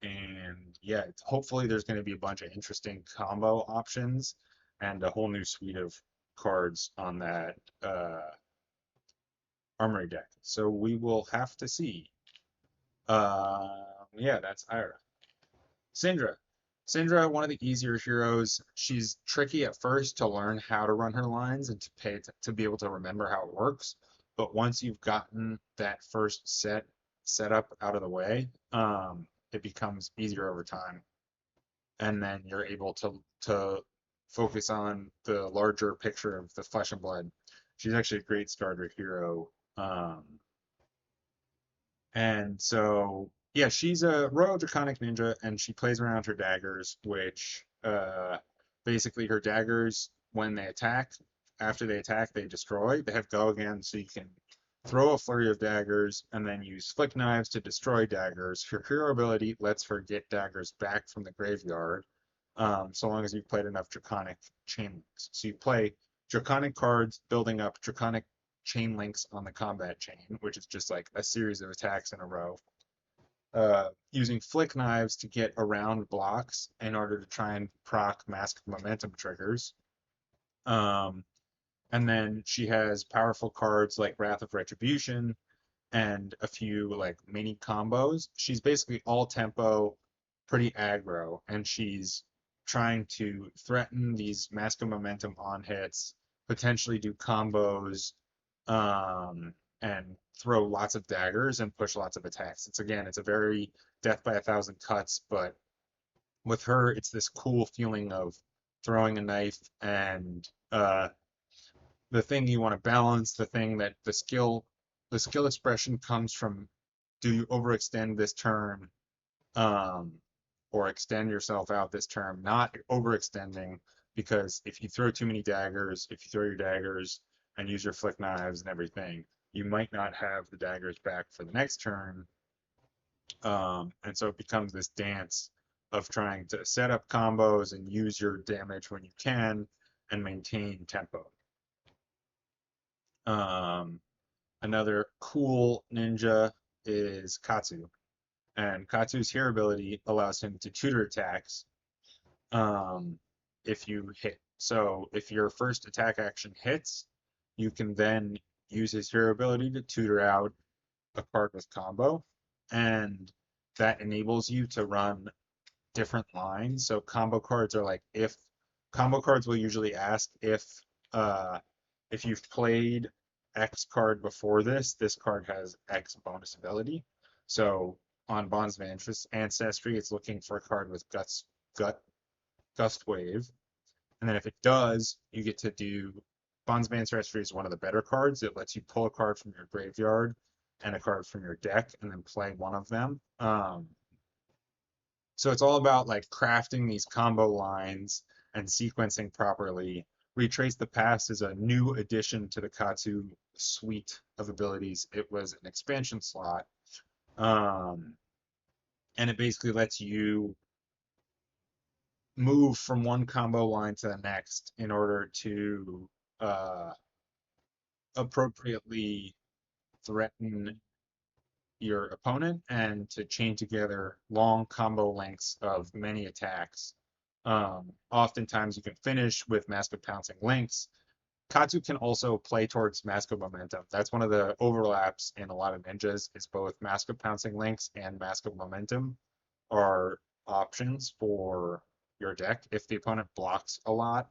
and yeah, hopefully there's going to be a bunch of interesting combo options and a whole new suite of cards on that armory deck. So we will have to see. Yeah, that's Ira. Cindra. Cindra, one of the easier heroes. She's tricky at first to learn how to run her lines and to be able to remember how it works. But once you've gotten that first setup out of the way, it becomes easier over time. And then you're able to focus on the larger picture of the flesh and blood. She's actually a great starter hero. And so, yeah, she's a Royal Draconic Ninja, and she plays around her daggers, which basically her daggers, when they attack, after they attack, they destroy. They have go again, so you can throw a flurry of daggers and then use flick knives to destroy daggers. Her hero ability lets her get daggers back from the graveyard, so long as you've played enough Draconic chain links. So you play Draconic cards, building up Draconic chain links on the combat chain, which is just like a series of attacks in a row. Using flick knives to get around blocks in order to try and proc mask momentum triggers. Um, and then she has powerful cards like Wrath of Retribution and a few like mini combos. She's basically all tempo, pretty aggro, and she's trying to threaten these mask of momentum on hits, potentially do combos, and throw lots of daggers and push lots of attacks. It's a very death by a thousand cuts, but with her, it's this cool feeling of throwing a knife and the thing you want to balance, the thing that the skill expression comes from, do you overextend this turn, um, or extend yourself out this turn, not overextending, because if you throw too many daggers, if you throw your daggers and use your flick knives and everything, you might not have the daggers back for the next turn. And so it becomes this dance of trying to set up combos and use your damage when you can and maintain tempo. Um, Another cool ninja is Katsu. And Katsu's hero ability allows him to tutor attacks um, if you hit. So if your first attack action hits, you can then use his hero ability to tutor out a card with combo. And that enables you to run different lines. So combo cards are like if combo cards will usually ask uh if you've played X card before this, this card has X bonus ability. So on Bonds of Ancestry, it's looking for a card with Gust Wave. And then if it does, you get to do Bonds of Ancestry is one of the better cards. It lets you pull a card from your graveyard and a card from your deck and then play one of them. So it's all about like crafting these combo lines and sequencing properly. Retrace the Past is a new addition to the Katsu suite of abilities. It was an expansion slot, um, and it basically lets you move from one combo line to the next in order to uh, appropriately threaten your opponent and to chain together long combo lengths of many attacks. Oftentimes you can finish with Mask of Pouncing links. Katsu can also play towards Mask of Momentum. That's one of the overlaps in a lot of ninjas, is both Mask of Pouncing links and Mask of Momentum are options for your deck. If the opponent blocks a lot,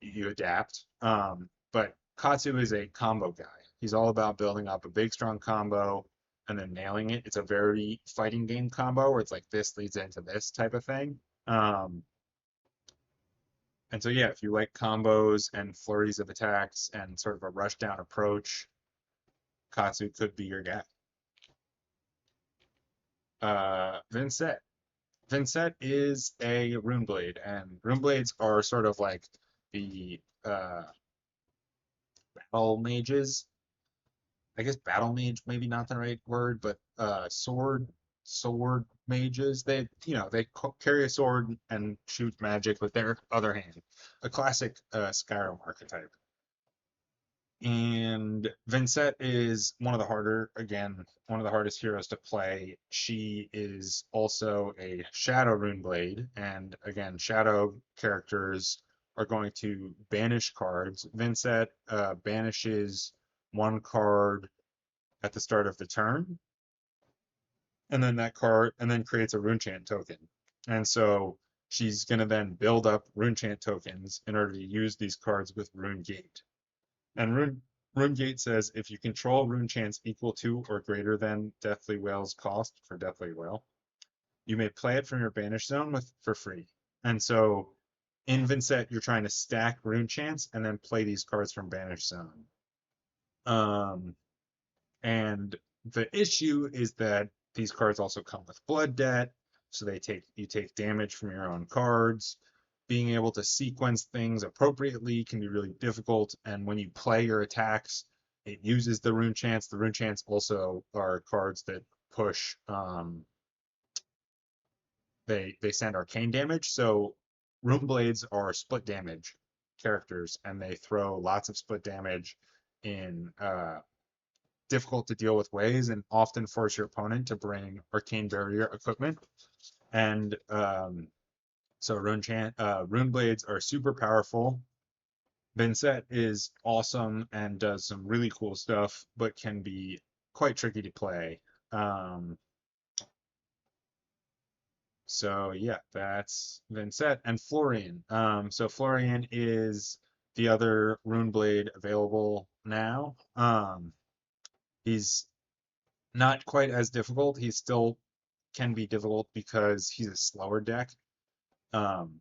you adapt. But Katsu is a combo guy. He's all about building up a big, strong combo and then nailing it. It's a very fighting game combo where it's like this leads into this type of thing. And so, yeah, if you like combos and flurries of attacks and sort of a rush down approach, Katsu could be your guy. Vynnset. Vynnset is a rune blade, and rune blades are sort of like the battle mages. I guess battle mage maybe not the right word, but sword mages. They carry a sword and shoot magic with their other hand. A classic Skyrim archetype. And Vynnset is one of the hardest heroes to play. She is also a Shadow Rune Blade, and again, Shadow characters are going to banish cards. Vynnset banishes one card at the start of the turn, and then creates a rune chant token. And so she's going to then build up rune chant tokens in order to use these cards with Rune Gate. And Rune Gate says if you control rune chants equal to or greater than Deathly Wail's cost for Deathly Wail, you may play it from your banish zone for free. And so In Vynnset, you're trying to stack Rune Chance and then play these cards from Banished Zone. Um, and the issue is that these cards also come with Blood Debt, so you take damage from your own cards. Being able to sequence things appropriately can be really difficult, and when you play your attacks, it uses the Rune Chance. The Rune Chance also are cards that push they send arcane damage. So Rune Blades are split damage characters, and they throw lots of split damage in difficult to deal with ways, and often force your opponent to bring arcane barrier equipment. And so Rune Blades are super powerful. Vynnset is awesome and does some really cool stuff, but can be quite tricky to play. Um, So yeah, that's Vynnset and Florian. So Florian is the other Rune Blade available now. He's not quite as difficult. He still can be difficult because he's a slower deck. Um,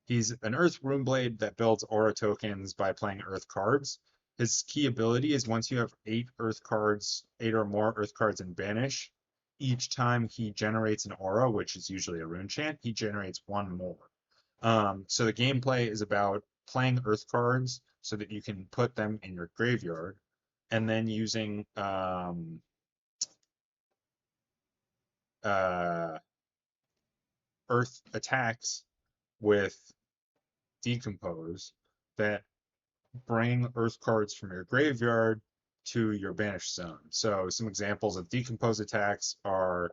he's an Earth Rune Blade that builds aura tokens by playing Earth cards. His key ability is once you have 8 or more Earth cards in Banish, each time he generates an aura, which is usually a rune chant, he generates one more. So the gameplay is about playing Earth cards so that you can put them in your graveyard, and then using uh, Earth attacks with Decompose that bring Earth cards from your graveyard to your banished zone. So some examples of Decompose attacks are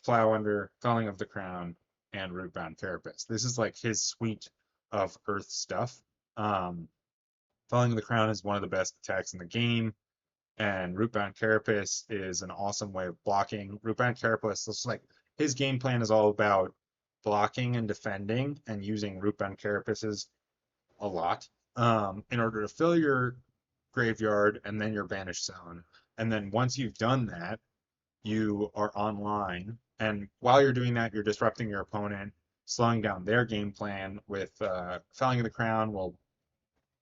Plow Under, Felling of the Crown, and Rootbound Carapace. This is like his suite of Earth stuff. Um, Felling of the Crown is one of the best attacks in the game, and Rootbound Carapace is an awesome way of blocking. Rootbound Carapace is like his game plan is all about blocking and defending and using Rootbound Carapaces a lot in order to fill your graveyard and then your banished zone. And then once you've done that, you are online. And while you're doing that, you're disrupting your opponent, slowing down their game plan with Felling of the Crown will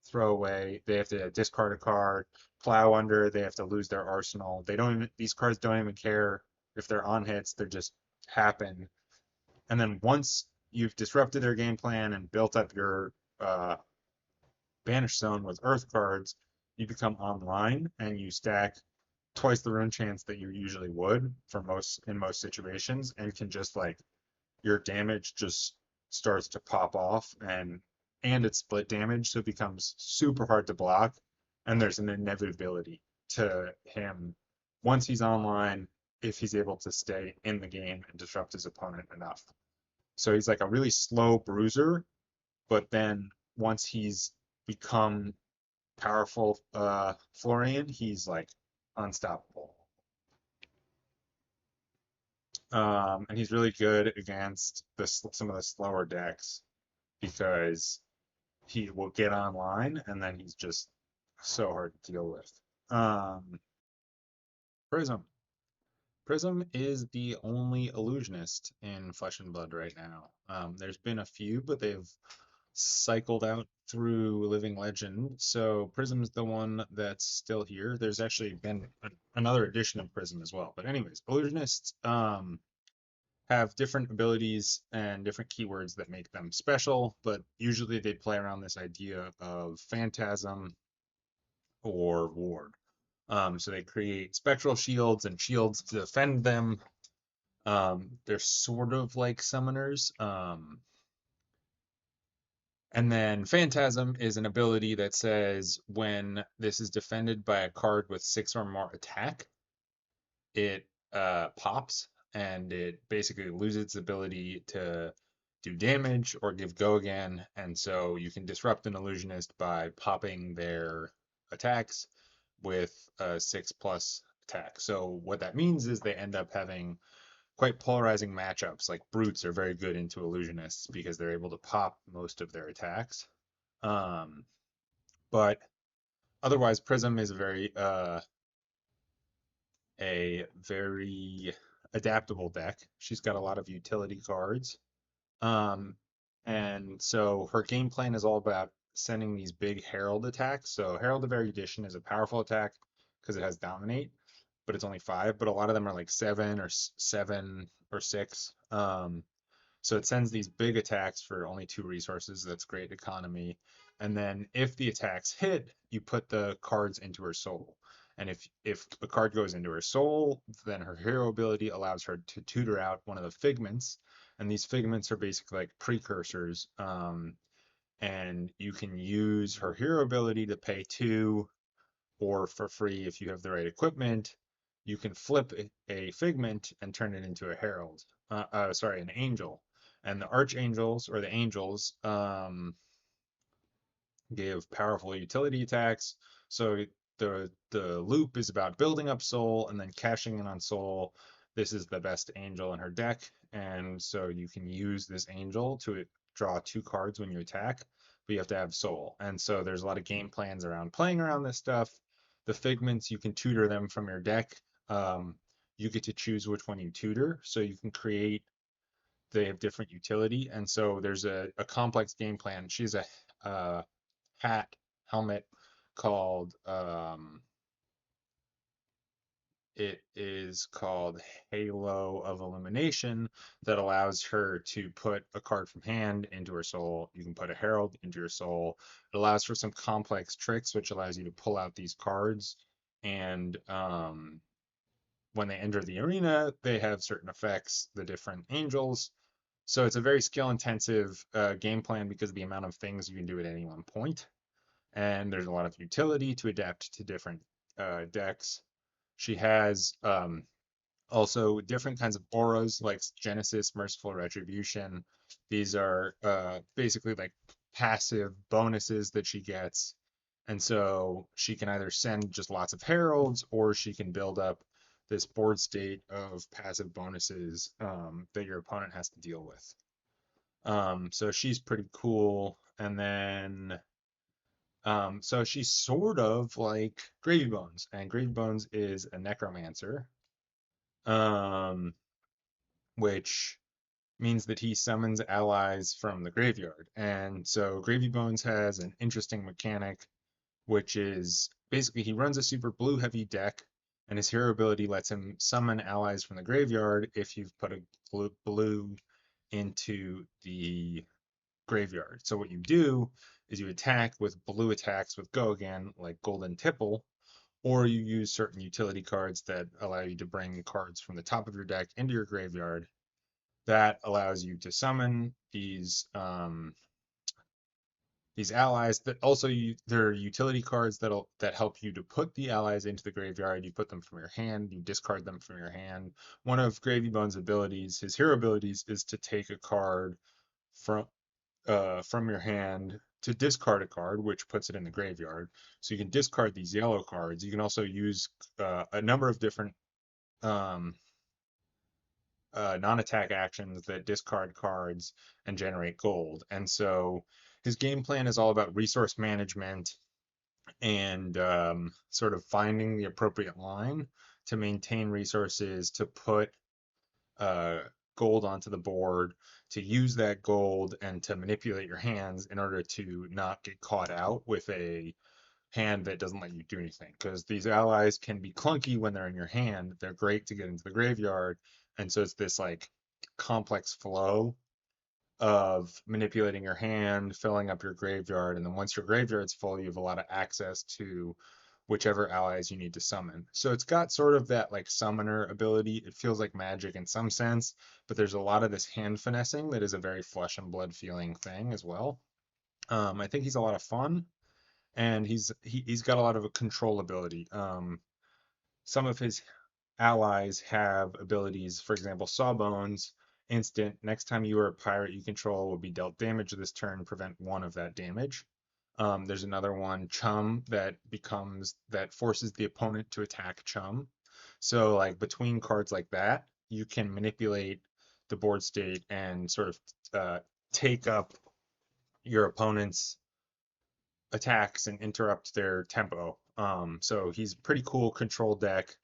throw away. They have to discard a card, Plow Under, they have to lose their arsenal. These cards don't even care if they're on hits, they're just happen. And then once you've disrupted their game plan and built up your Banished Zone with Earth cards, you become online and you stack twice the rune chance that you usually would for most situations, and can just like your damage just starts to pop off, and it's split damage, so it becomes super hard to block, and there's an inevitability to him once he's online if he's able to stay in the game and disrupt his opponent enough. So he's like a really slow bruiser, but then once he's become powerful Florian, he's like unstoppable. And he's really good against some of the slower decks because he will get online and then he's just so hard to deal with. Prism. Prism is the only illusionist in Flesh and Blood right now. There's been a few, but they've cycled out through Living Legend. So Prism's the one that's still here. There's actually been another edition of Prism as well. But anyways, illusionists have different abilities and different keywords that make them special, but usually they play around this idea of phantasm or ward. So they create spectral shields and shields to defend them. They're sort of like summoners. And then Phantasm is an ability that says when this is defended by a card with 6 or more attack, it pops and it basically loses its ability to do damage or give go again. And so you can disrupt an illusionist by popping their attacks with a 6+ attack. So what that means is they end up having quite polarizing matchups. Like brutes are very good into illusionists because they're able to pop most of their attacks. But otherwise, Prism is a very adaptable deck. She's got a lot of utility cards. Um, And so her game plan is all about sending these big Herald attacks. So Herald of Erudition is a powerful attack because it has Dominate, but it's only 5. But a lot of them are like 7 or 6. So it sends these big attacks for only 2 resources. That's great economy. And then if the attacks hit, you put the cards into her soul. And if a card goes into her soul, then her hero ability allows her to tutor out one of the figments. And these figments are basically like precursors. And you can use her hero ability to pay 2, or for free if you have the right equipment. You can flip a figment and turn it into a herald. Sorry, an angel. And the archangels or the angels give powerful utility attacks. So the loop is about building up soul and then cashing in on soul. This is the best angel in her deck, and so you can use this angel to draw 2 cards when you attack, but you have to have soul. And so there's a lot of game plans around playing around this stuff. The figments, you can tutor them from your deck. Um, you get to choose which one you tutor, so you can create. They have different utility, and so there's a complex game plan. She's a hat helmet called it is called Halo of Illumination that allows her to put a card from hand into her soul. You can put a Herald into your soul. It allows for some complex tricks, which allows you to pull out these cards. And when they enter the arena, they have certain effects, the different angels. So it's a very skill intensive game plan because of the amount of things you can do at any one point. And there's a lot of utility to adapt to different decks. She has also different kinds of auras like Genesis, Merciful Retribution. These are basically like passive bonuses that she gets. And so she can either send just lots of heralds or she can build up this board state of passive bonuses that your opponent has to deal with. So she's pretty cool. And then so she's sort of like Gravy Bones, and Gravy Bones is a necromancer, um, which means that he summons allies from the graveyard. And so Gravy Bones has an interesting mechanic, which is basically he runs a super blue heavy deck, and his hero ability lets him summon allies from the graveyard if you've put a blue into the graveyard. So what you do is you attack with blue attacks with Go Again, like Golden Tipple, or you use certain utility cards that allow you to bring cards from the top of your deck into your graveyard. That allows you to summon these allies that also there are utility cards that help you to put the allies into the graveyard. You put them from your hand, you discard them from your hand. One of Gravy Bones' abilities, his hero abilities, is to take a card from your hand to discard a card, which puts it in the graveyard. So you can discard these yellow cards. You can also use a number of different um, non-attack actions that discard cards and generate gold. And so his game plan is all about resource management and sort of finding the appropriate line to maintain resources, to put uh, gold onto the board, to use that gold and to manipulate your hands in order to not get caught out with a hand that doesn't let you do anything. Because these allies can be clunky when they're in your hand. They're great to get into the graveyard. And so it's this like complex flow of manipulating your hand, filling up your graveyard, and then once your graveyard's full, you have a lot of access to whichever allies you need to summon. So it's got sort of that like summoner ability. It feels like magic in some sense, but there's a lot of this hand finessing that is a very flesh and blood feeling thing as well. I think he's a lot of fun, and he's got a lot of control ability. Some of his allies have abilities. For example, Sawbones, instant. Next time you are a pirate you control will be dealt damage this turn. Prevent 1 of that damage. There's another one, Chum, that forces the opponent to attack Chum. So like between cards like that, you can manipulate the board state and sort of take up your opponent's attacks and interrupt their tempo. So he's a pretty cool control deck.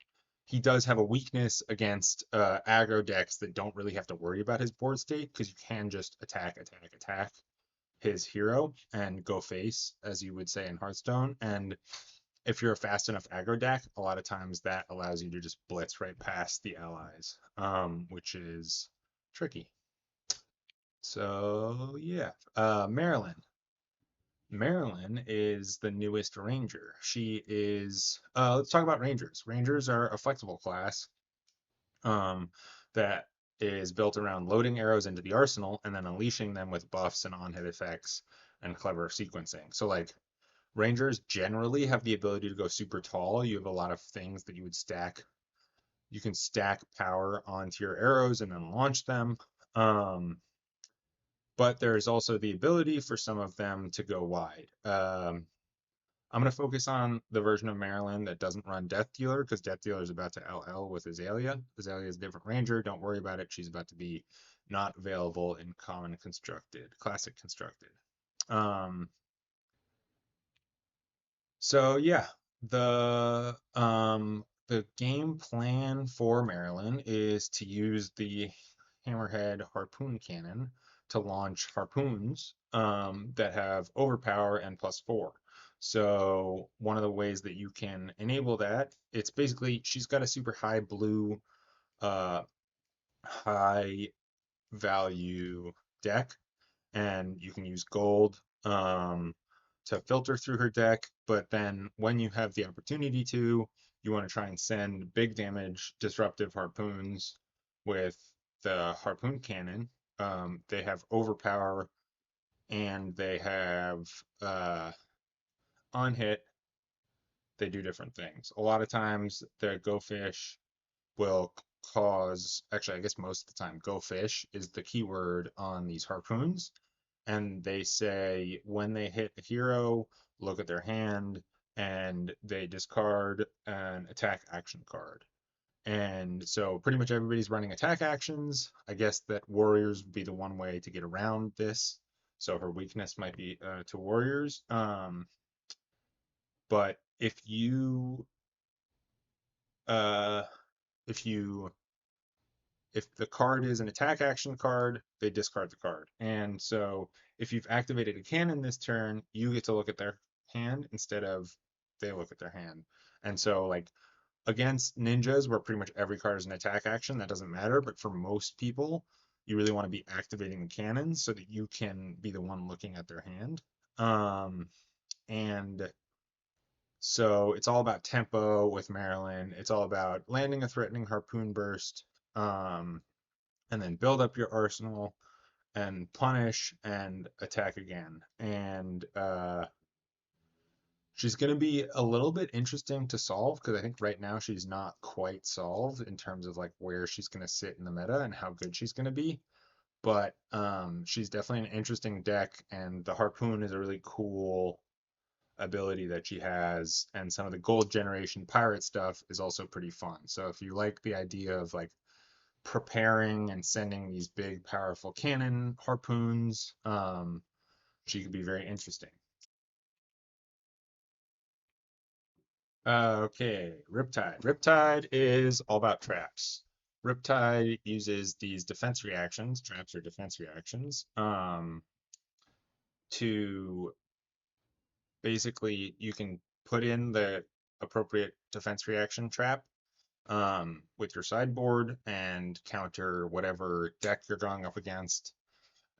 he does have a weakness against aggro decks that don't really have to worry about his board state because you can just attack his hero and go face, as you would say in Hearthstone. And if you're a fast enough aggro deck, a lot of times that allows you to just blitz right past the allies, which is tricky. So yeah, Marlynn. Marlynn is the newest ranger. She is. Let's talk about rangers. Rangers are a flexible class um, that is built around loading arrows into the arsenal and then unleashing them with buffs and on-hit effects and clever sequencing. So like Rangers generally have the ability to go super tall. You have a lot of things that you would stack. You can stack power onto your arrows and then launch them. Um, but there's also the ability for some of them to go wide. I'm going to focus on the version of Marlynn that doesn't run Death Dealer because Death Dealer is about to LL with Azalea. Azalea is a different ranger. Don't worry about it. She's about to be not available in common constructed, classic constructed. Um, So yeah, the game plan for Maryland is to use the Hammerhead harpoon cannon to launch harpoons that have overpower and +4. So one of the ways that you can enable that, it's basically she's got a super high blue, high value deck and you can use gold to filter through her deck. But then when you have the opportunity to, you want to try and send big damage disruptive harpoons with the harpoon cannon. They have overpower and they have on hit. They do different things. A lot of times the Go Fish will cause, actually, I guess most of the time, Go Fish is the keyword on these harpoons and they say when they hit a hero, look at their hand, and they discard an attack action card. And so pretty much everybody's running attack actions. I guess that warriors would be the one way to get around this. So her weakness might be to warriors. But uh, if you if the card is an attack action card, they discard the card. And so if you've activated a cannon this turn, you get to look at their hand instead of they look at their hand. And so like against ninjas where pretty much every card is an attack action, that doesn't matter, but for most people, you really want to be activating the cannons so that you can be the one looking at their hand. And so it's all about tempo with Maryland. It's all about landing a threatening harpoon burst. Um, and then build up your arsenal and punish and attack again. And she's going to be a little bit interesting to solve because I think right now she's not quite solved in terms of like where she's going to sit in the meta and how good she's going to be. But she's definitely an interesting deck, and the harpoon is a really cool ability that she has, and some of the gold generation pirate stuff is also pretty fun. So if you like the idea of like preparing and sending these big, powerful cannon harpoons. She could be very interesting. Okay, Riptide. Riptide is all about traps. Riptide uses these defense reactions, traps or defense reactions, to basically you can put in the appropriate defense reaction trap with your sideboard and counter whatever deck you're going up against.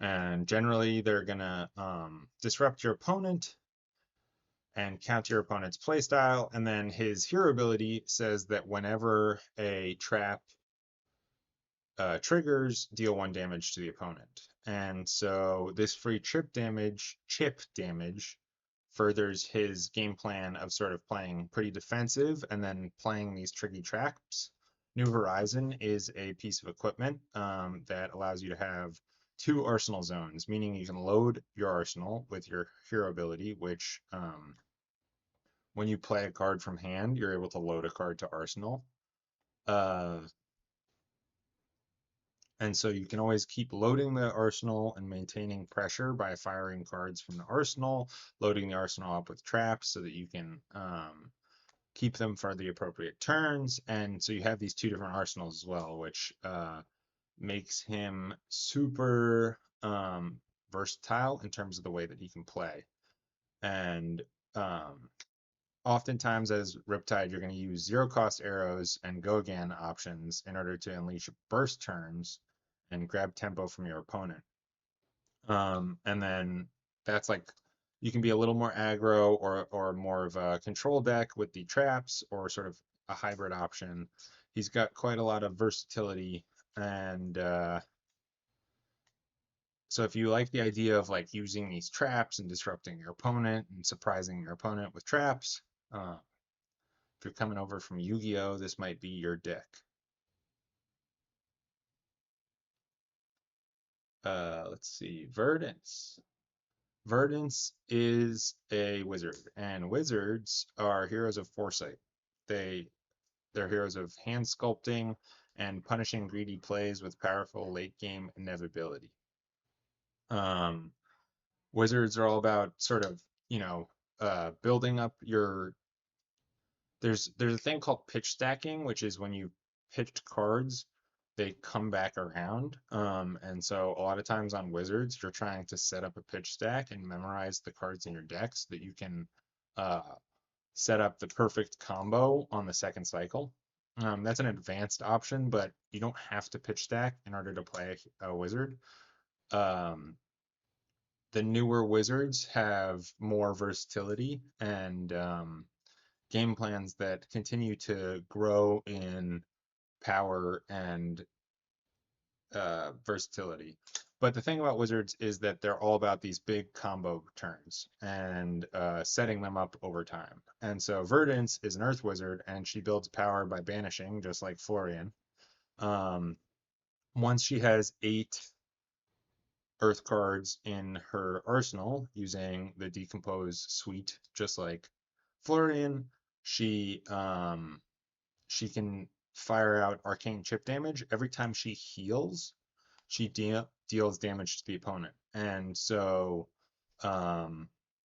And generally, they're gonna disrupt your opponent and counter your opponent's playstyle. And then his hero ability says that whenever a trap triggers, deal 1 damage to the opponent. And so this free chip damage, furthers his game plan of sort of playing pretty defensive and then playing these tricky traps. New Horizon is a piece of equipment that allows you to have 2 arsenal zones, meaning you can load your arsenal with your hero ability, which when you play a card from hand, you're able to load a card to arsenal. Uh, And so you can always keep loading the arsenal and maintaining pressure by firing cards from the arsenal, loading the arsenal up with traps so that you can keep them for the appropriate turns. And so you have these two different arsenals as well, which makes him super versatile in terms of the way that he can play. And oftentimes as Riptide, you're going to use zero cost arrows and go again options in order to unleash burst turns and grab tempo from your opponent. And then that's like you can be a little more aggro or more of a control deck with the traps or sort of a hybrid option. He's got quite a lot of versatility, and so if you like the idea of like using these traps and disrupting your opponent and surprising your opponent with traps, if you're coming over from Yu-Gi-Oh, this might be your deck. Let's see, Verdance. Verdance is a wizard, and wizards are heroes of foresight. They they're heroes of hand sculpting and punishing greedy plays with powerful late game inevitability. Um, Wizards are all about sort of, building up your there's a thing called pitch stacking, which is when you pitched cards, they come back around. And so a lot of times on Wizards, you're trying to set up a pitch stack and memorize the cards in your deck so that you can uh, set up the perfect combo on the second cycle. That's an advanced option, but you don't have to pitch stack in order to play a wizard. Um, the newer wizards have more versatility and game plans that continue to grow in power and versatility. But the thing about wizards is that they're all about these big combo turns and setting them up over time. And so Verdance is an earth wizard, and she builds power by banishing, just like Florian. Um, Once she has 8 earth cards in her arsenal using the decompose suite, just like Florian, she she can fire out arcane chip damage every time she heals. She deals damage to the opponent, and so um,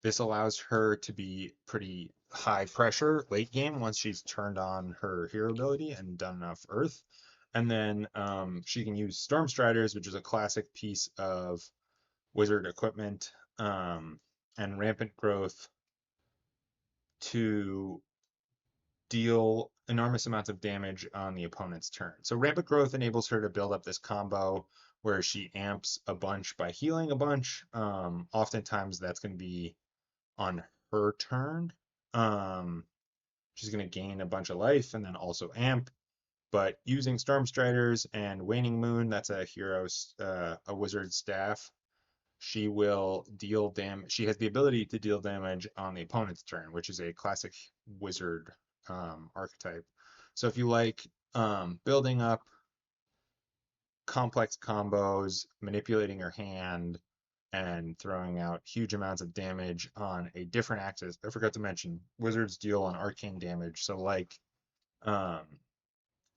this allows her to be pretty high pressure late game once she's turned on her hero ability and done enough earth. And then she can use Storm Striders, which is a classic piece of wizard equipment, and Rampant Growth to deal enormous amounts of damage on the opponent's turn. So Rampant Growth enables her to build up this combo where she amps a bunch by healing a bunch. Oftentimes that's going to be on her turn. Um, she's going to gain a bunch of life and then also amp. But using Storm Striders and Waning Moon, that's a hero's, a wizard staff, she will deal damage. She has the ability to deal damage on the opponent's turn, which is a classic wizard archetype. So if you like building up complex combos, manipulating your hand, and throwing out huge amounts of damage on a different axis, I forgot to mention wizards deal on arcane damage. So um,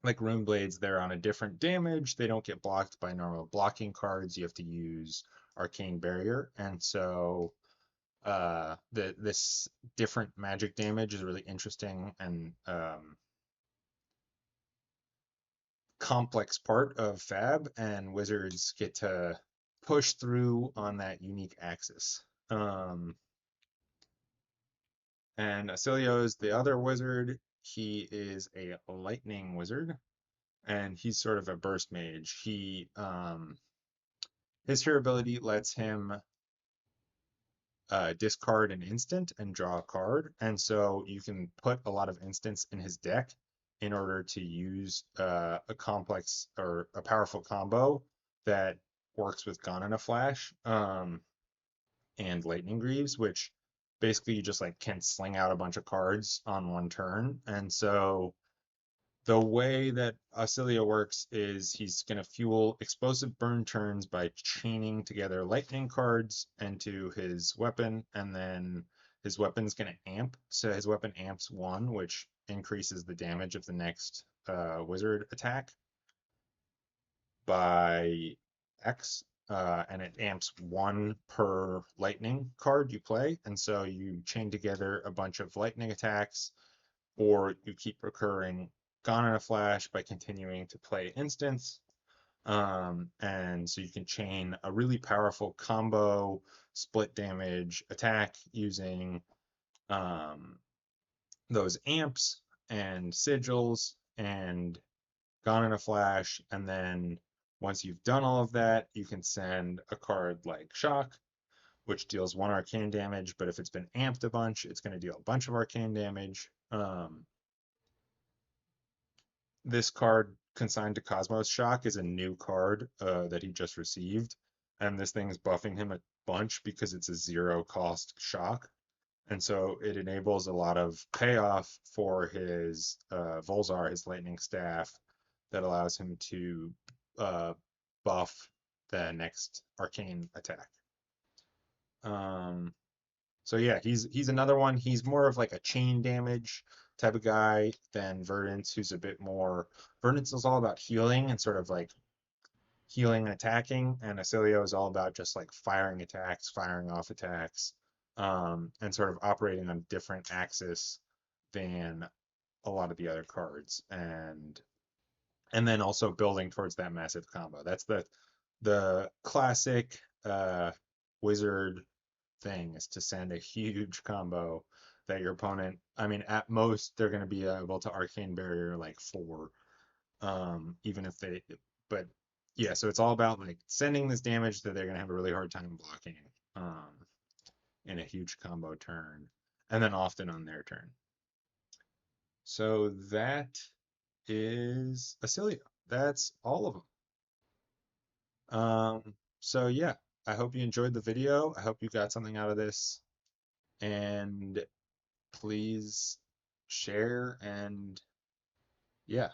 like Rune Blades, they're on a different damage. They don't get blocked by normal blocking cards. You have to use Arcane Barrier, and so this different magic damage is really interesting and complex part of Fab, and wizards get to push through on that unique axis. And Oscilio is the other wizard. He is a lightning wizard, and he's sort of a burst mage. His hero ability lets him discard an instant and draw a card, and so you can put a lot of instants in his deck in order to use a complex or a powerful combo that works with Gone in a Flash and Lightning Greaves, which basically you just like can sling out a bunch of cards on one turn. And so the way that Oscilio works is he's going to fuel explosive burn turns by chaining together lightning cards into his weapon, and then his weapon's going to amp. So his weapon amps 1, which increases the damage of the next wizard attack by X, and it amps 1 per lightning card you play. And so you chain together a bunch of lightning attacks or you keep recurring Gone in a Flash by continuing to play instants. And so you can chain a really powerful combo split damage attack using um, those amps and sigils and Gone in a Flash. And then once you've done all of that, you can send a card like Shock, which deals 1 arcane damage, but if it's been amped a bunch, it's going to deal a bunch of arcane damage. This card, Consigned to Cosmos Shock, is a new card that he just received, and this thing is buffing him a bunch because it's a 0 cost shock, and so it enables a lot of payoff for his Volzar, his lightning staff, that allows him to uh, buff the next arcane attack. Um, so yeah, he's another one. He's more of like a chain damage type of guy than Verdance, who's a bit more. Verdance is all about healing and sort of like healing and attacking, and Oscilio is all about just like firing attacks, firing off attacks, and sort of operating on different axis than a lot of the other cards, and then also building towards that massive combo. That's the classic wizard thing, is to send a huge combo that your opponent, I mean, at most they're going to be able to arcane barrier like 4, even if they, but yeah, so it's all about like sending this damage that they're going to have a really hard time blocking um, in a huge combo turn, and then often on their turn. So that is Oscilio. That's all of them. So yeah, I hope you enjoyed the video. I hope you got something out of this, and please share, and yeah.